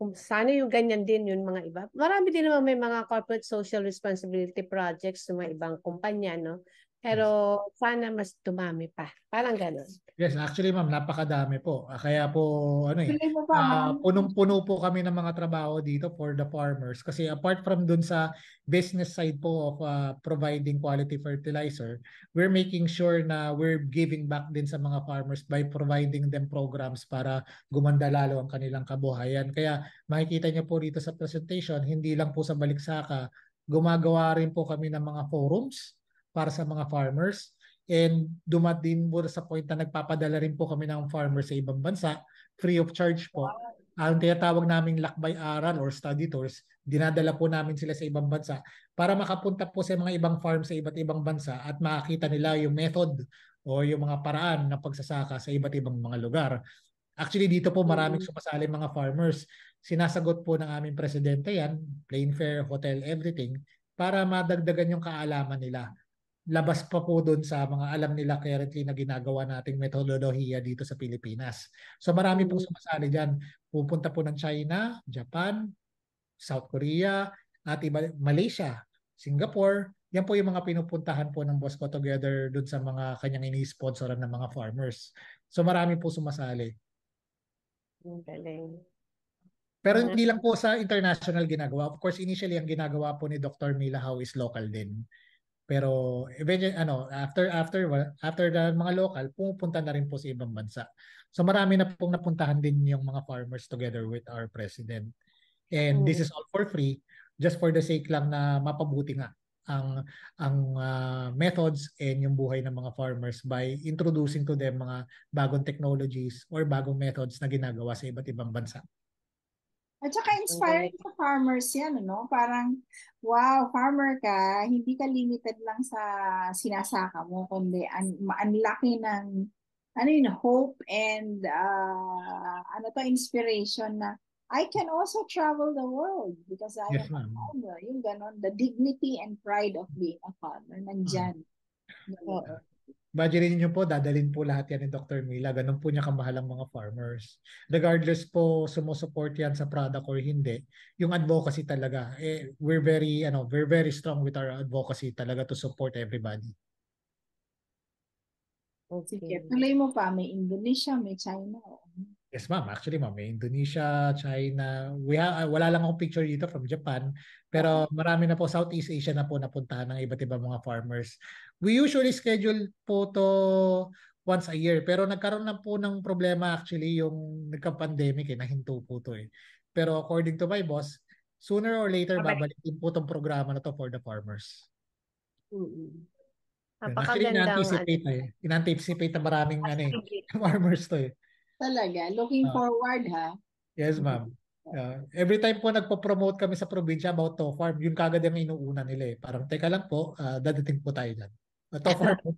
kung sana yung ganyan din yung mga iba. Marami din naman may mga corporate social responsibility projects ng mga ibang kumpanya, no? Pero sana mas dumami pa. Parang gano'n. Yes, actually ma'am, napakadami po. Kaya po Tuloy mo pa, ma'am. punong-puno po kami ng mga trabaho dito for the farmers kasi apart from dun sa business side po of providing quality fertilizer, we're making sure na we're giving back din sa mga farmers by providing them programs para gumanda lalo ang kanilang kabuhayan. Kaya makikita niyo po dito sa presentation, hindi lang po sa Baliksaka, gumagawa rin po kami ng mga forums para sa mga farmers. And dumating po sa point na nagpapadala rin po kami ng farmers sa ibang bansa, free of charge po. Ang tinatawag naming lakbay aral or study tours, dinadala po namin sila sa ibang bansa para makapunta po sa mga ibang farm sa iba't ibang bansa at makakita nila yung method o yung mga paraan ng pagsasaka sa iba't ibang mga lugar. Actually, dito po maraming sumasali mga farmers. Sinasagot po ng aming presidente yan, plane fare, hotel, everything, para madagdagan yung kaalaman nila. Labas pa po doon sa mga alam nila currently na ginagawa nating metodolohiya dito sa Pilipinas. So marami pong sumasali dyan. Pupunta po ng China, Japan, South Korea, at Malaysia, Singapore. Yan po yung mga pinupuntahan po ng boss ko together doon sa mga kanyang ini-sponsoran ng mga farmers. So marami po sumasali. Ang galing. Pero hindi lang po sa international ginagawa. Of course, initially ang ginagawa po ni Dr. Milahao is local din. Pero eventually after the mga local, pumupunta na rin po sa ibang bansa. So marami na pong napuntahan din yung mga farmers together with our president. And this is all for free, just for the sake lang na mapabuti nga ang methods and yung buhay ng mga farmers by introducing to them mga bagong technologies or bagong methods na ginagawa sa iba't ibang bansa. At saka inspiring sa farmers yan, no? Parang, wow, farmer ka, hindi ka limited lang sa sinasaka mo, kundi ang laki ng, hope and, inspiration na, I can also travel the world because I am a farmer. Yung ganon, the dignity and pride of being a farmer, nandyan. Imagine niyo po, dadalhin po lahat yan ni Dr. Mila. Ganun po niya kamahal ang mga farmers. Regardless po sumusupport yan sa product or hindi, yung advocacy talaga, we're very strong with our advocacy talaga to support everybody. Okay. Sige, tuloy mo pa. May Indonesia, may China. Yes, ma'am. Actually, ma'am, may Indonesia, China. Wala lang akong picture dito from Japan. Pero marami na po, Southeast Asia na po napuntahan ng iba't ibang mga farmers. We usually schedule po to once a year. Pero nagkaroon na po ng problema actually yung nagka-pandemic nahinto po to Pero according to my boss, sooner or later babalikin po tong programa na to for the farmers. Actually, in-anticipate na maraming farmers to Talaga? Looking forward, ha? Yes, ma'am. Every time po nagpo-promote kami sa probinsya about To Farm, yun kagad ang inuuna nila Parang, teka lang po, dadating po tayo dyan. To Farm po.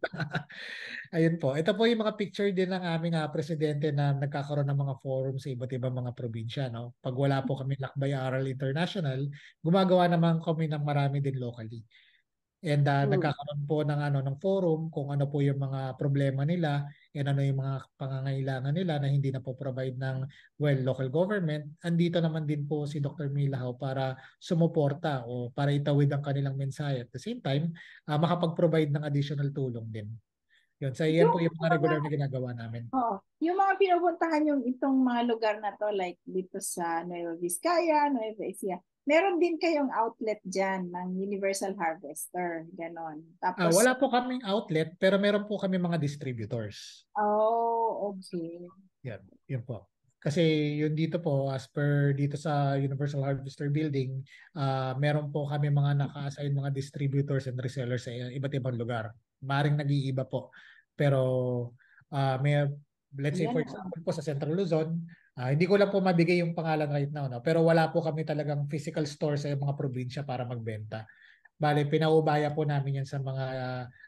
Ayun po. Ito po yung mga picture din ng aming presidente na nagkakaroon ng mga forum sa iba't ibang mga probinsya. No? Pag wala po kami Lakbay Aral International, gumagawa naman kami ng marami din locally. And nagkakaroon po ng forum kung ano po yung mga problema nila and ano yung mga pangangailangan nila na hindi na po provide ng local government. Andito naman din po si Dr. Milahao para sumuporta o para itawid ang kanilang mensahe. At the same time, makapag-provide ng additional tulong din. Yun, sa yan po yung mga regular na ginagawa namin. Oo. Yung mga pinupuntahan yung itong mga lugar na to, like dito sa Nueva Vizcaya, Nueva Ecija, meron din kayong outlet dyan ng Universal Harvester. Ganon. Tapos, Wala po kaming outlet, pero meron po kami mga distributors. okay. Yan, yun po. Kasi yun dito po, as per dito sa Universal Harvester Building, meron po kami mga naka-assign mga distributors and resellers sa iba't ibang lugar. Maring nag-iiba po. Pero may, let's say for example po sa Central Luzon, hindi ko lang po mabigay yung pangalan right now, no? Pero wala po kami talagang physical store sa mga probinsya para magbenta. Bale, pinaubaya po namin yan sa mga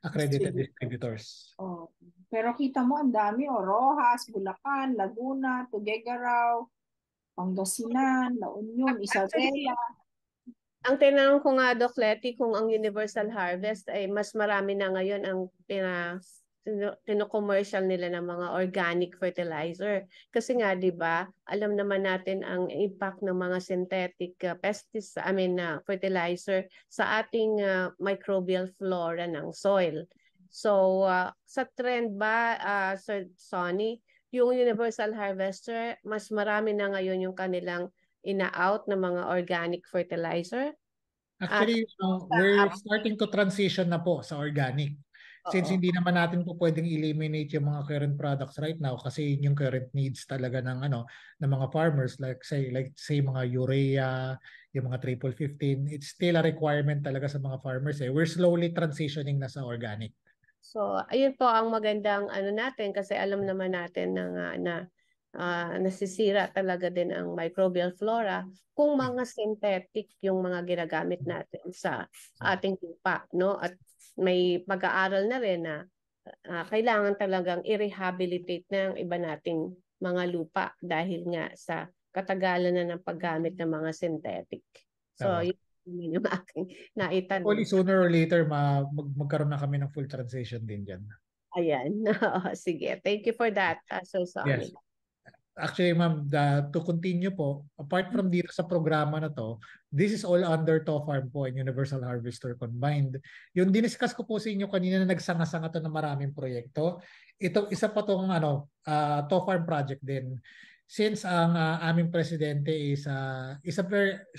accredited distributors. Oh. Pero kita mo, ang dami. Rojas, Bulacan, Laguna, Tuguegarao, Pangasinan, La Union, Isabela. Ang tinanong ko nga, Doc Letty, kung ang Universal Harvest ay mas marami na ngayon ang kino-commercial nila ng mga organic fertilizer. Kasi nga, di ba, alam naman natin ang impact ng mga synthetic fertilizer sa ating microbial flora ng soil. So, sa trend ba, Sir Sonny, yung Universal Harvester, mas marami na ngayon yung kanilang ina-out ng mga organic fertilizer? Actually, we're starting to transition na po sa organic. Since hindi naman natin po pwedeng eliminate yung mga current products right now kasi yung current needs talaga ng ng mga farmers like say mga urea, yung mga triple 15, it's still a requirement talaga sa mga farmers eh. We're slowly transitioning na sa organic. So, ayun po ang magandang natin kasi alam naman natin na nasisira talaga din ang microbial flora kung mga synthetic yung mga ginagamit natin sa ating lupa, no? At may pag-aaral na rin na kailangan talagang i-rehabilitate na ang iba nating mga lupa dahil nga sa katagalan na ng paggamit ng mga synthetic. So, yun yung aking naitanong. Hopefully sooner or later magkaroon na kami ng full transition din dyan. Ayan. Sige. Thank you for that, Sir Sonny. Yes. Actually, ma'am, to continue po, apart from dito sa programa na to, this is all under TOFARM po and Universal Harvester combined. Yung diniscuss ko po sa inyo kanina na nagsanga-sanga to ng maraming proyekto, ito isa pa tong TOFARM project din. Since ang aming presidente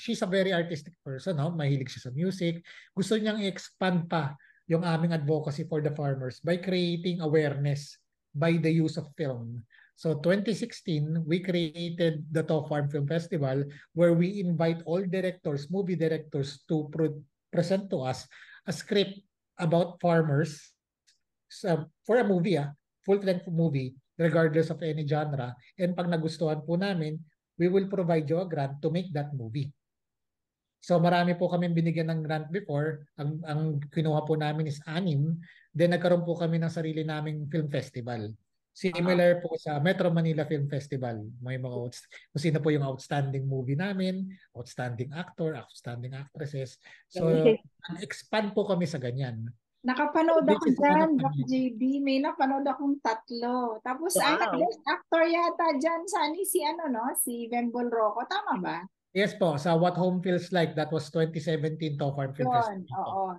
she's a very artistic person, no? Mahilig siya sa music. Gusto niyang i-expand pa yung aming advocacy for the farmers by creating awareness by the use of film. So 2016, we created the TOFARM Film Festival where we invite all directors, movie directors to present to us a script about farmers for a movie, full-length movie, regardless of any genre. And pag nagustuhan po namin, we will provide you a grant to make that movie. So marami po kami binigyan ng grant before. Ang kinuha po namin is 6. Then nagkaroon po kami ng sarili naming film festival. Similar po sa Metro Manila Film Festival. May mga kung sino po yung outstanding movie namin, outstanding actor, outstanding actresses. So expand po kami sa ganyan. Nakapanood ako dyan, Doc JB. May napanood akong 3. Tapos ang best actor yata dyan, Sunny, si Bembol Rocco. Tama ba? Yes po, sa What Home Feels Like, that was 2017 TOFARM Film Festival. Oo,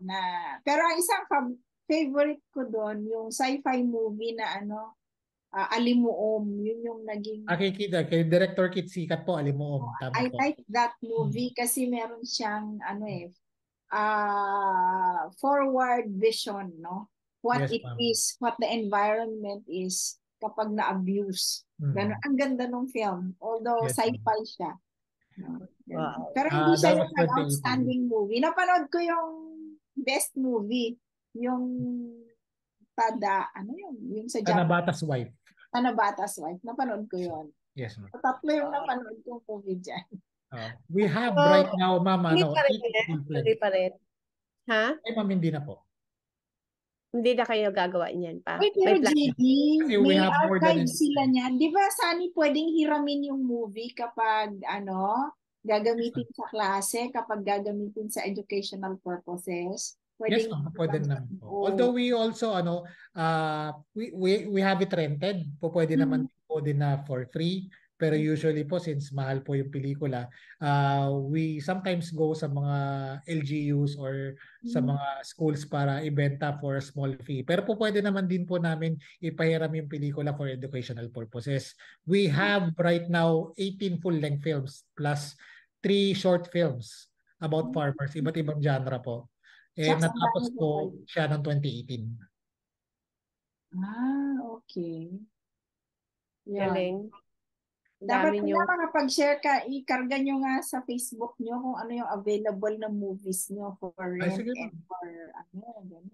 pero ang isang favorite ko doon, yung sci-fi movie na Alimuom, yun yung naging... Kita, kay Director Kit Sikat po, Alimuom. I like that movie kasi meron siyang forward vision, no? What it is, what the environment is kapag na-abuse. Ganun. Ang ganda ng film, although sci-fi siya. No? Wow. Pero hindi siya yung outstanding movie. Napanood ko yung best movie, yung yung sa Japan. Tanabatas Wife. Tanabatas Wife. Napanood ko yun. Yes, ma'am. 3 yung napanood kong movie dyan. We have right now, ma'am, hindi pa rin. Ha? Ay, ma'am, hindi na po. Hindi na kayo gagawa niyan pa. Wait, pero JD, may archive sila niyan. Di ba, Sunny, pwedeng hiramin yung movie kapag, gagamitin sa klase, kapag gagamitin sa educational purposes? Yes, pwede naman po. Although we also, we have it rented. Pwede naman po din na for free. Pero usually po, since mahal po yung pelikula, we sometimes go sa mga LGUs or sa mga schools para ibenta for a small fee. Pero po pwede naman din po namin ipahiram yung pelikula for educational purposes. We have right now 18 full-length films plus 3 short films about farmers, iba't ibang genre po. Shucks, ang dami Natapos po po pala. siya noong 2018. Okay. Yan. Galing. Dapat Dami pala nyo. makapag-share ka, ikarga nyo nga sa Facebook nyo kung ano yung available na movies nyo for rent sige, and ma'am. for ganun.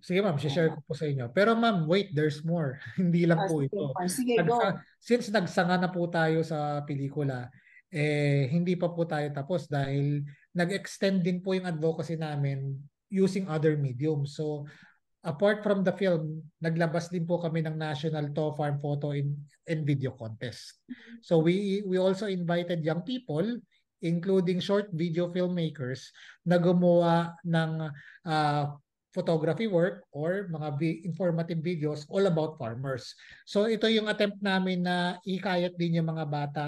Sige ma'am, share ko po sa inyo. Pero ma'am, wait, there's more. Hindi lang po Sige, ito. sige, go. Since nagsanga na po tayo sa pelikula, hindi pa po tayo tapos dahil nag-extend din po yung advocacy namin using other mediums. So, apart from the film, naglabas din po kami ng National To Farm Photo and Video Contest. So we also invited young people, including short video filmmakers, na gumawa ng photography work or mga informative videos all about farmers. So ito yung attempt namin na ikayat din yung mga bata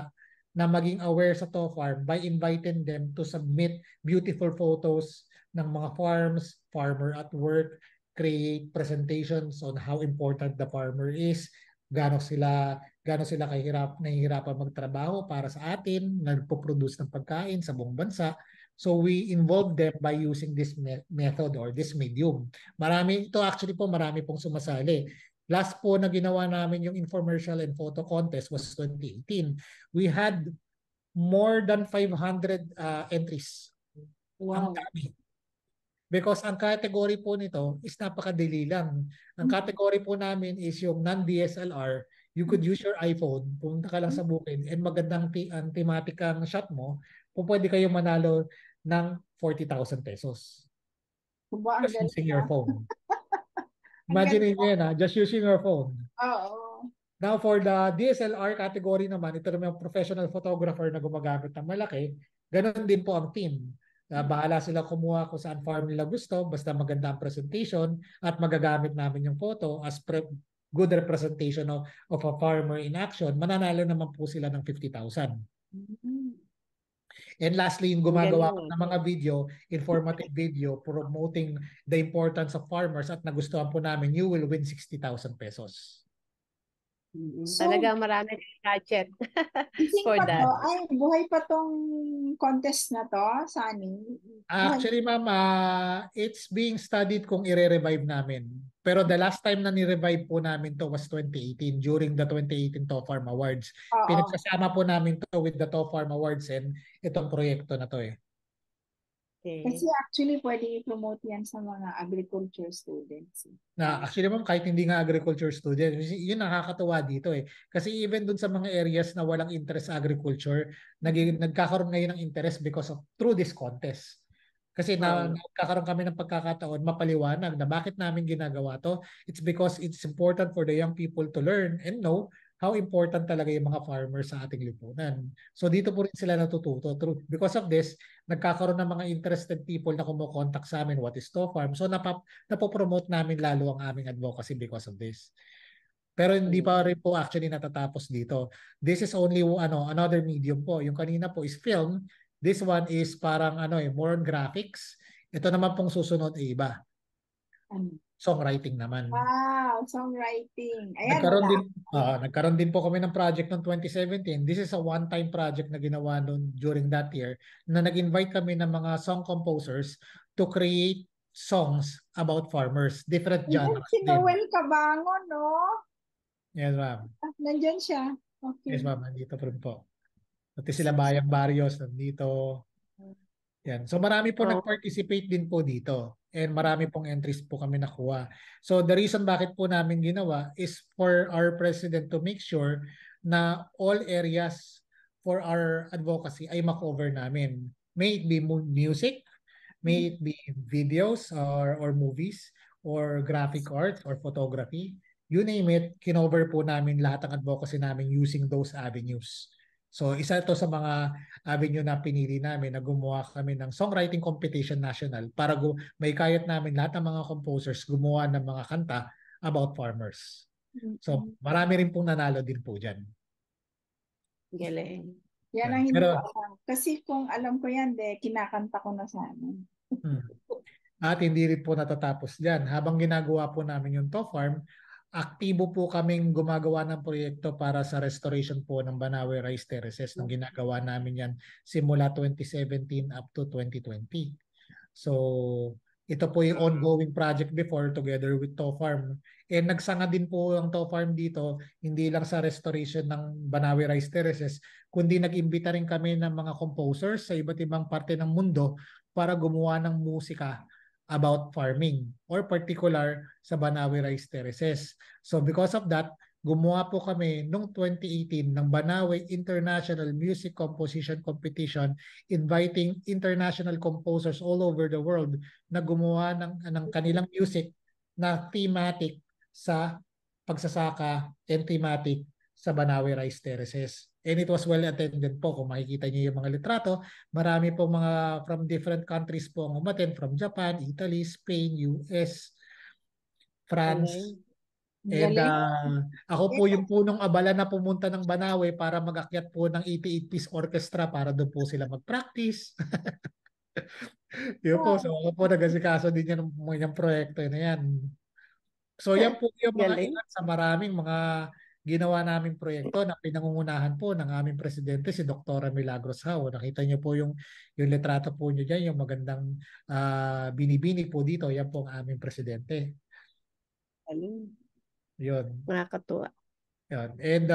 na maging aware sa To Farm by inviting them to submit beautiful photos ng mga farms, farmer at work, create presentations on how important the farmer is, gaano sila nahihirapan magtrabaho para sa atin, nagpo-produce ng pagkain sa buong bansa. So we involve them by using this method or this medium. Marami pong sumasali. Last po na ginawa namin yung infomercial and photo contest was 2018. We had more than 500 entries. Wow. Ang dami. Because ang category po nito is napakadali lang. Ang category po namin is yung non-DSLR. You could use your iPhone, pumunta ka lang sa bukid, and magandang thematic ang shot mo, pwede kayo manalo ng 40,000 pesos. Just using your phone. Imagine nyo yan, just using your phone. Oo. Now for the DSLR category naman, ito naman yung professional photographer na gumagamit ng malaki, ganun din po ang team. Bahala sila kumuha kung saan farm nila gusto, basta maganda ang presentation at magagamit namin yung photo as good representation of a farmer in action, mananalo naman po sila ng 50,000. And lastly, yung gumagawa ko ng mga video, informative video, promoting the importance of farmers at nagustuhan po namin, you will win 60,000 pesos. So, Talagang marami budget for pa that. to, ay, buhay pa tong contest na to, Sunny? Actually, ma'am, it's being studied kung i-revive namin. Pero the last time na ni-revive po namin to was 2018 during the 2018 To Farm Awards. Oo. Pinagsasama po namin to with the To Farm Awards and itong proyekto na to eh. Okay. Kasi actually, pwede i-promote yan sa mga agriculture students. Actually, ma'am, kahit hindi nga agriculture student, yun nakakatuwa dito eh. Kasi even dun sa mga areas na walang interest sa agriculture, nagkakaroon ngayon ng interest because of through this contest. Kasi nagkakaroon kami ng pagkakataon mapaliwanag na bakit namin ginagawa to. It's because it's important for the young people to learn and know how important talaga yung mga farmers sa ating lipunan. So dito po rin sila natututo. Because of this, nagkakaroon ng mga interested people na kumukontak sa amin, what is To Farm? So napopromote namin lalo ang aming advocacy because of this. Pero hindi pa rin po actually natatapos dito. This is only another medium po. Yung kanina po is film. This one is parang more on graphics. Ito naman pong susunod ay iba. Songwriting naman. Wow, songwriting. Ayan, nagkaroon din po kami ng project noong 2017. This is a one-time project na ginawa noon during that year na nag-invite kami ng mga song composers to create songs about farmers, different genres. Si Noel Cabangon, no? Yes, ma'am. Nandyan siya. Okay. Yes, ma'am. Nandito rin po. Pati sila Bayang Barrios nandito. Yan. So marami po nag-participate din po dito. And marami pong entries po kami nakuha. So the reason bakit po namin ginawa is for our president to make sure na all areas for our advocacy ay makover namin. May it be music, may it be videos or movies, or graphic arts or photography. You name it, kinover po namin lahat ng advocacy namin using those avenues. So isa ito sa mga avenue na pinili namin na gumawa kami ng songwriting competition national para may kayat namin lahat ng mga composers gumawa ng mga kanta about farmers. So marami rin pong nanalo din po dyan. Galing. Yan ang hindi Pero, ko alam. Kasi kung alam ko yan, kinakanta ko na sana. At hindi rin po natatapos dyan. Habang ginagawa po namin yung TOFarm, aktibo po kaming gumagawa ng proyekto para sa restoration po ng Banawe Rice Terraces nang ginagawa namin yan simula 2017 up to 2020. So, ito po yung ongoing project before together with TOFarm. And nagsanga din po ang TOFarm dito, hindi lang sa restoration ng Banawe Rice Terraces, kundi nag-imbita rin kami ng mga composers sa iba't ibang parte ng mundo para gumawa ng musika about farming or particular sa Banawe Rice Terraces. So because of that, gumawa po kami noong 2018 ng Banawe International Music Composition Competition inviting international composers all over the world na gumawa ng kanilang music na thematic sa pagsasaka and thematic sa Banawe Rice Terraces. And it was well attended po. Kung makikita niyo yung mga litrato, marami po mga from different countries po ang umattend, from Japan, Italy, Spain, US, France. And ako po yung punong abala na pumunta ng Banawe para mag-akyat po ng 88-piece orchestra para doon po sila mag-practice. Yun po. So ako po nag-asikaso din yan ng proyekto na yan. So yan po yung mga ilan sa maraming mga ginawa naming proyekto na pinangungunahan po ng aming presidente si Dr. Milagros Hao. Nakita niyo po yung litrato po niyo dyan, yung magandang binibini po dito. Yan po ang aming presidente. Yun. Nakakatuwa. Yun. And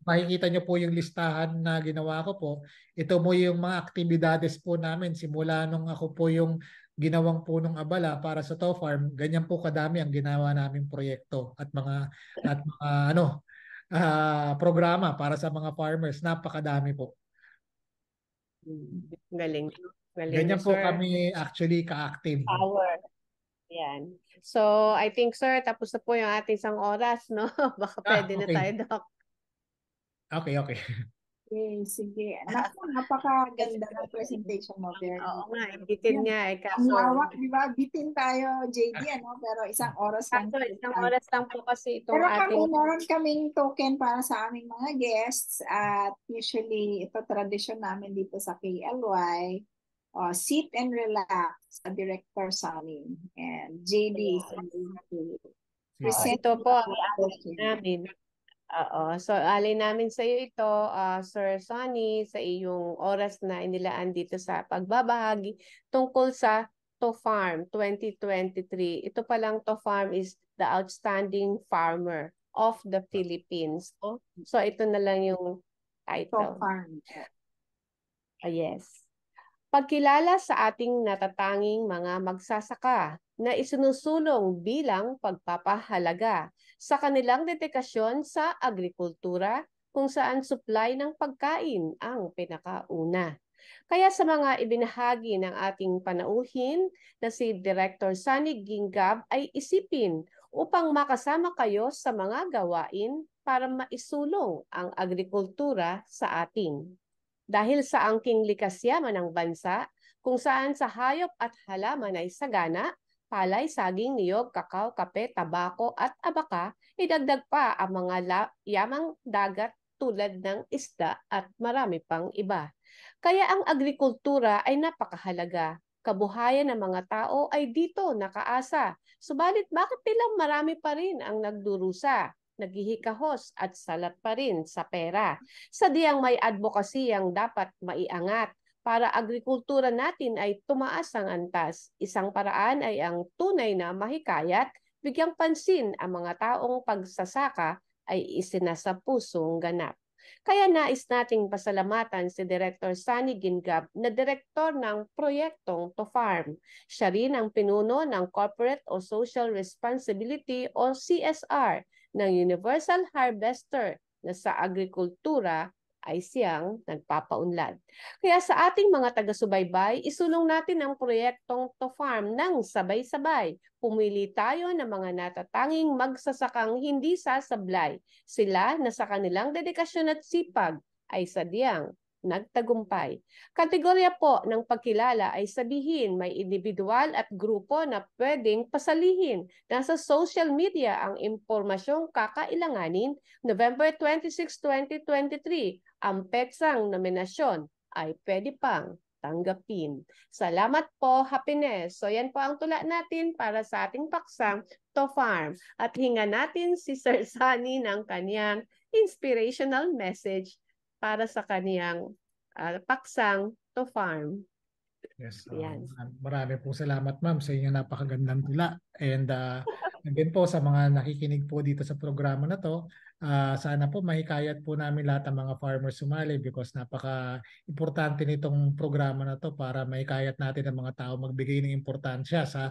makikita niyo po yung listahan na ginawa ko po. Ito mo yung mga aktibidades po namin simula nung ako po yung ginawang punong abala para sa TOFarm. Ganyan po kadami ang ginawa naming proyekto at mga programa para sa mga farmers. Napakadami po. Galing. Ganyan po kami actually ka-active. Power. Yan. So, I think, sir, tapos na po yung ating isang oras, no? Baka pwede na tayo, Doc. Okay. Sige. Naku, napakaganda ng presentation mo. Oo nga, bitin nga. Ang lawak, di ba? Bitin tayo, JD, pero isang oras lang. Isang oras lang po kasi itong pero meron kaming token para sa aming mga guests at usually ito tradisyon namin dito sa KLY. Sit and relax sa Director Sonny and JD is going to present. Ito po ang namin. So alin namin sa iyo ito, Sir Sonny, sa iyong oras na inilaan dito sa pagbabahagi tungkol sa TOFarm 2023. Ito palang TOFarm is the Outstanding Farmer of the Philippines. So ito na lang yung title. TOFarm. Yes. Pagkilala sa ating natatanging mga magsasaka na isinusulong bilang pagpapahalaga sa kanilang dedikasyon sa agrikultura kung saan supply ng pagkain ang pinakauna. Kaya sa mga ibinahagi ng ating panauhin na si Director Sonny Ginggab ay isipin upang makasama kayo sa mga gawain para maisulong ang agrikultura sa atin. Dahil sa angking likas yaman ng bansa, kung saan sa hayop at halaman ay sagana, palay, saging, niyog, kakao, kape, tabako at abaka, idagdag pa ang mga yamang dagat tulad ng isda at marami pang iba. Kaya ang agrikultura ay napakahalaga. Kabuhayan ng mga tao ay dito nakaasa. Subalit bakit nilang marami pa rin ang nagdurusa? Naghihikahos at salat pa rin sa pera. Sadyang may advocacy ang dapat maiangat para agrikultura natin ay tumaas ang antas. Isang paraan ay ang tunay na mahikayat, bigyang pansin ang mga taong pagsasaka ay isinasapusong ganap. Kaya nais nating pasalamatan si Director Sonny Ginggab na direktor ng proyektong TOFarm. Siya rin ang pinuno ng Corporate o Social Responsibility o CSR ng Universal Harvester na sa agrikultura ay siyang nagpapaunlad. Kaya sa ating mga taga-subaybay, isulong natin ang proyektong TOFarm ng sabay-sabay. Pumili tayo ng mga natatanging magsasakang hindi sasablay. Sila na sa kanilang dedikasyon at sipag ay sadyang nagtagumpay. Kategorya po ng pagkilala ay sabihin may individual at grupo na pwedeng pasalihin. Nasa social media ang impormasyong kakailanganin. November 26, 2023, ang petsang nominasyon ay pwede pang tanggapin. Salamat po, Happiness. So yan po ang tula natin para sa ating paksang To Farm. At hinga natin si Sir Sunny ng kanyang inspirational message para sa kaniyang paksang To Farm. Yes, Yan. marami po salamat ma'am sa inyong napakagandang tula. And again po sa mga nakikinig po dito sa programa na to, sana po mahikayat po namin lahat ng mga farmers sumali because napaka-importante nitong programa na to para mahikayat natin ang mga tao magbigay ng importansya sa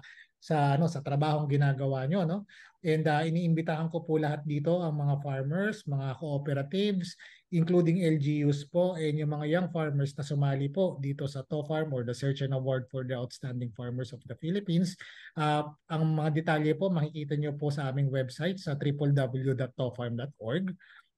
trabahong ginagawa nyo, no? And iniimbitahan ko po lahat dito ang mga farmers, mga cooperatives, including LGUs po and yung mga young farmers na sumali po dito sa TOFARM or the Search and Award for the Outstanding Farmers of the Philippines. Ang mga detalye po makikita nyo po sa aming website sa www.tofarm.org.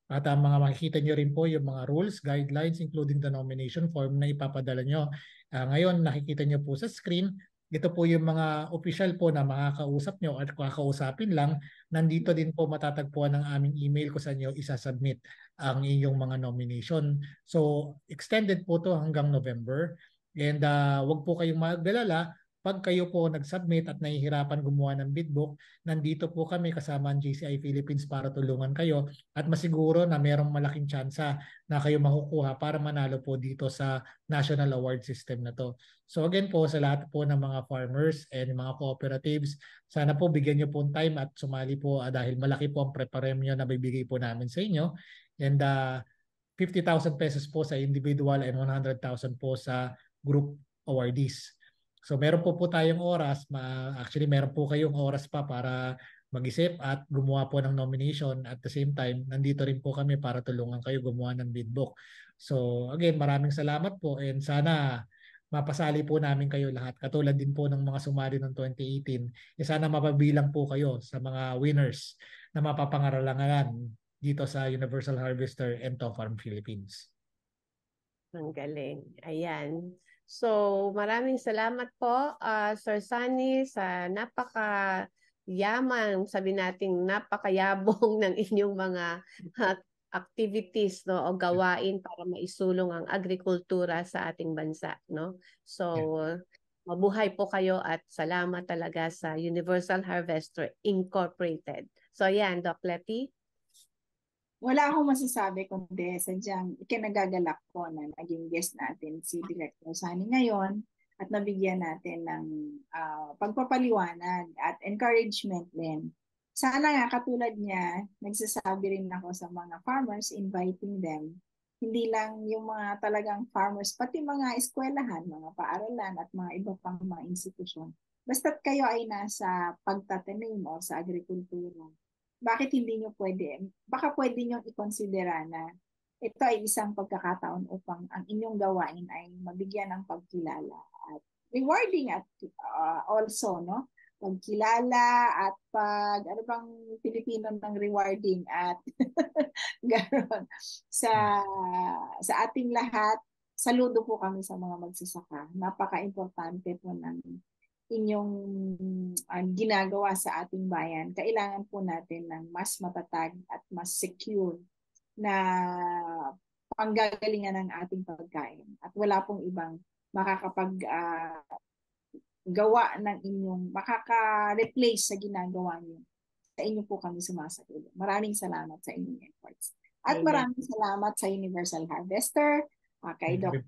At mga makikita nyo rin po yung mga rules, guidelines, including the nomination form na ipapadala nyo. Ngayon, nakikita nyo po sa screen, ito po yung mga official po na makakausap nyo at kakausapin lang. Nandito din po matatagpuan ng aming email kung saan nyo isasubmit ang inyong mga nomination. So, extended po to hanggang November. And wag po kayong mag-alala. Pag kayo po nag-submit at nahihirapan gumawa ng bidbook, nandito po kami kasama ang JCI Philippines para tulungan kayo at masiguro na mayroong malaking tsansa na kayo makukuha para manalo po dito sa national award system na to. So again po sa lahat po ng mga farmers and mga cooperatives, sana po bigyan nyo po ng time at sumali po dahil malaki po ang preparemyo na bibigay po namin sa inyo. And 50,000 pesos po sa individual and 100,000 po sa group awardees. So meron po tayong oras, actually meron po kayong oras pa para mag-isip at gumawa po ng nomination. At the same time, nandito rin po kami para tulungan kayo gumawa ng bidbook. So again, maraming salamat po and sana mapasali po namin kayo lahat. Katulad din po ng mga sumali ng 2018, sana mapabilang po kayo sa mga winners na mapapangaralangan dito sa Universal Harvester and TOFARM Philippines. Ang galing. Ayan. So, maraming salamat po, Sir Sunny, sa napakayaman, sabi nating napakayabong ng inyong mga activities, no, o gawain para maisulong ang agrikultura sa ating bansa, no? So, mabuhay po kayo at salamat talaga sa Universal Harvester Incorporated. So, yan, Doc Letty. Wala akong masasabi kundi sadyang ikinagagalak ko na naging guest natin si Director Sunny ngayon at nabigyan natin ng pagpapaliwanag at encouragement din. Sana nga katulad niya, nagsasabi rin ako sa mga farmers, inviting them. Hindi lang yung mga talagang farmers, pati mga eskwelahan, mga paaralan at mga iba pang mga institusyon. Basta't kayo ay nasa pagtatanim o sa agrikultura. Bakit hindi nyo pwede? Baka pwede nyo i-considera na ito ay isang pagkakataon upang ang inyong gawain ay mabigyan ng pagkilala at rewarding at also, no? Pagkilala at ano bang Pilipino ng rewarding at gano'n. Sa ating lahat, saludo po kami sa mga magsasaka. Napaka-importante po ng inyong ginagawa sa ating bayan. Kailangan po natin ng mas matatag at mas secure na panggagalingan ng ating pagkain. At wala pong ibang gawa ng inyong makaka-replace sa ginagawa niyo. Sa inyo po kami sumasagot. Maraming salamat sa inyong efforts. At maraming salamat sa Universal Harvester, kay Dr.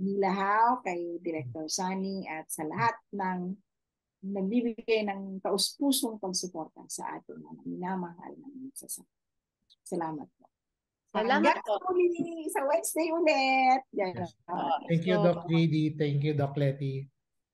Mila Hao, kay Director Sunny, at sa lahat ng nagbibigay ng taus-pusong pagsuporta sa ating mga minamahal na magsasaka. Salamat po. Salamat po. Sa Wednesday ulit. Yes. Thank you, Doc JD. Thank you, Doc Letty.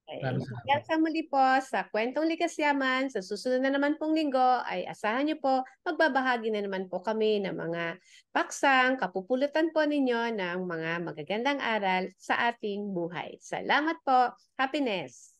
Hanggang sa muli po sa Kwentong Likas Yaman, sa susunod na naman pong linggo ay asahan niyo po, magbabahagi na naman po kami ng mga paksang kapupulutan po ninyo ng mga magagandang aral sa ating buhay. Salamat po. Happiness!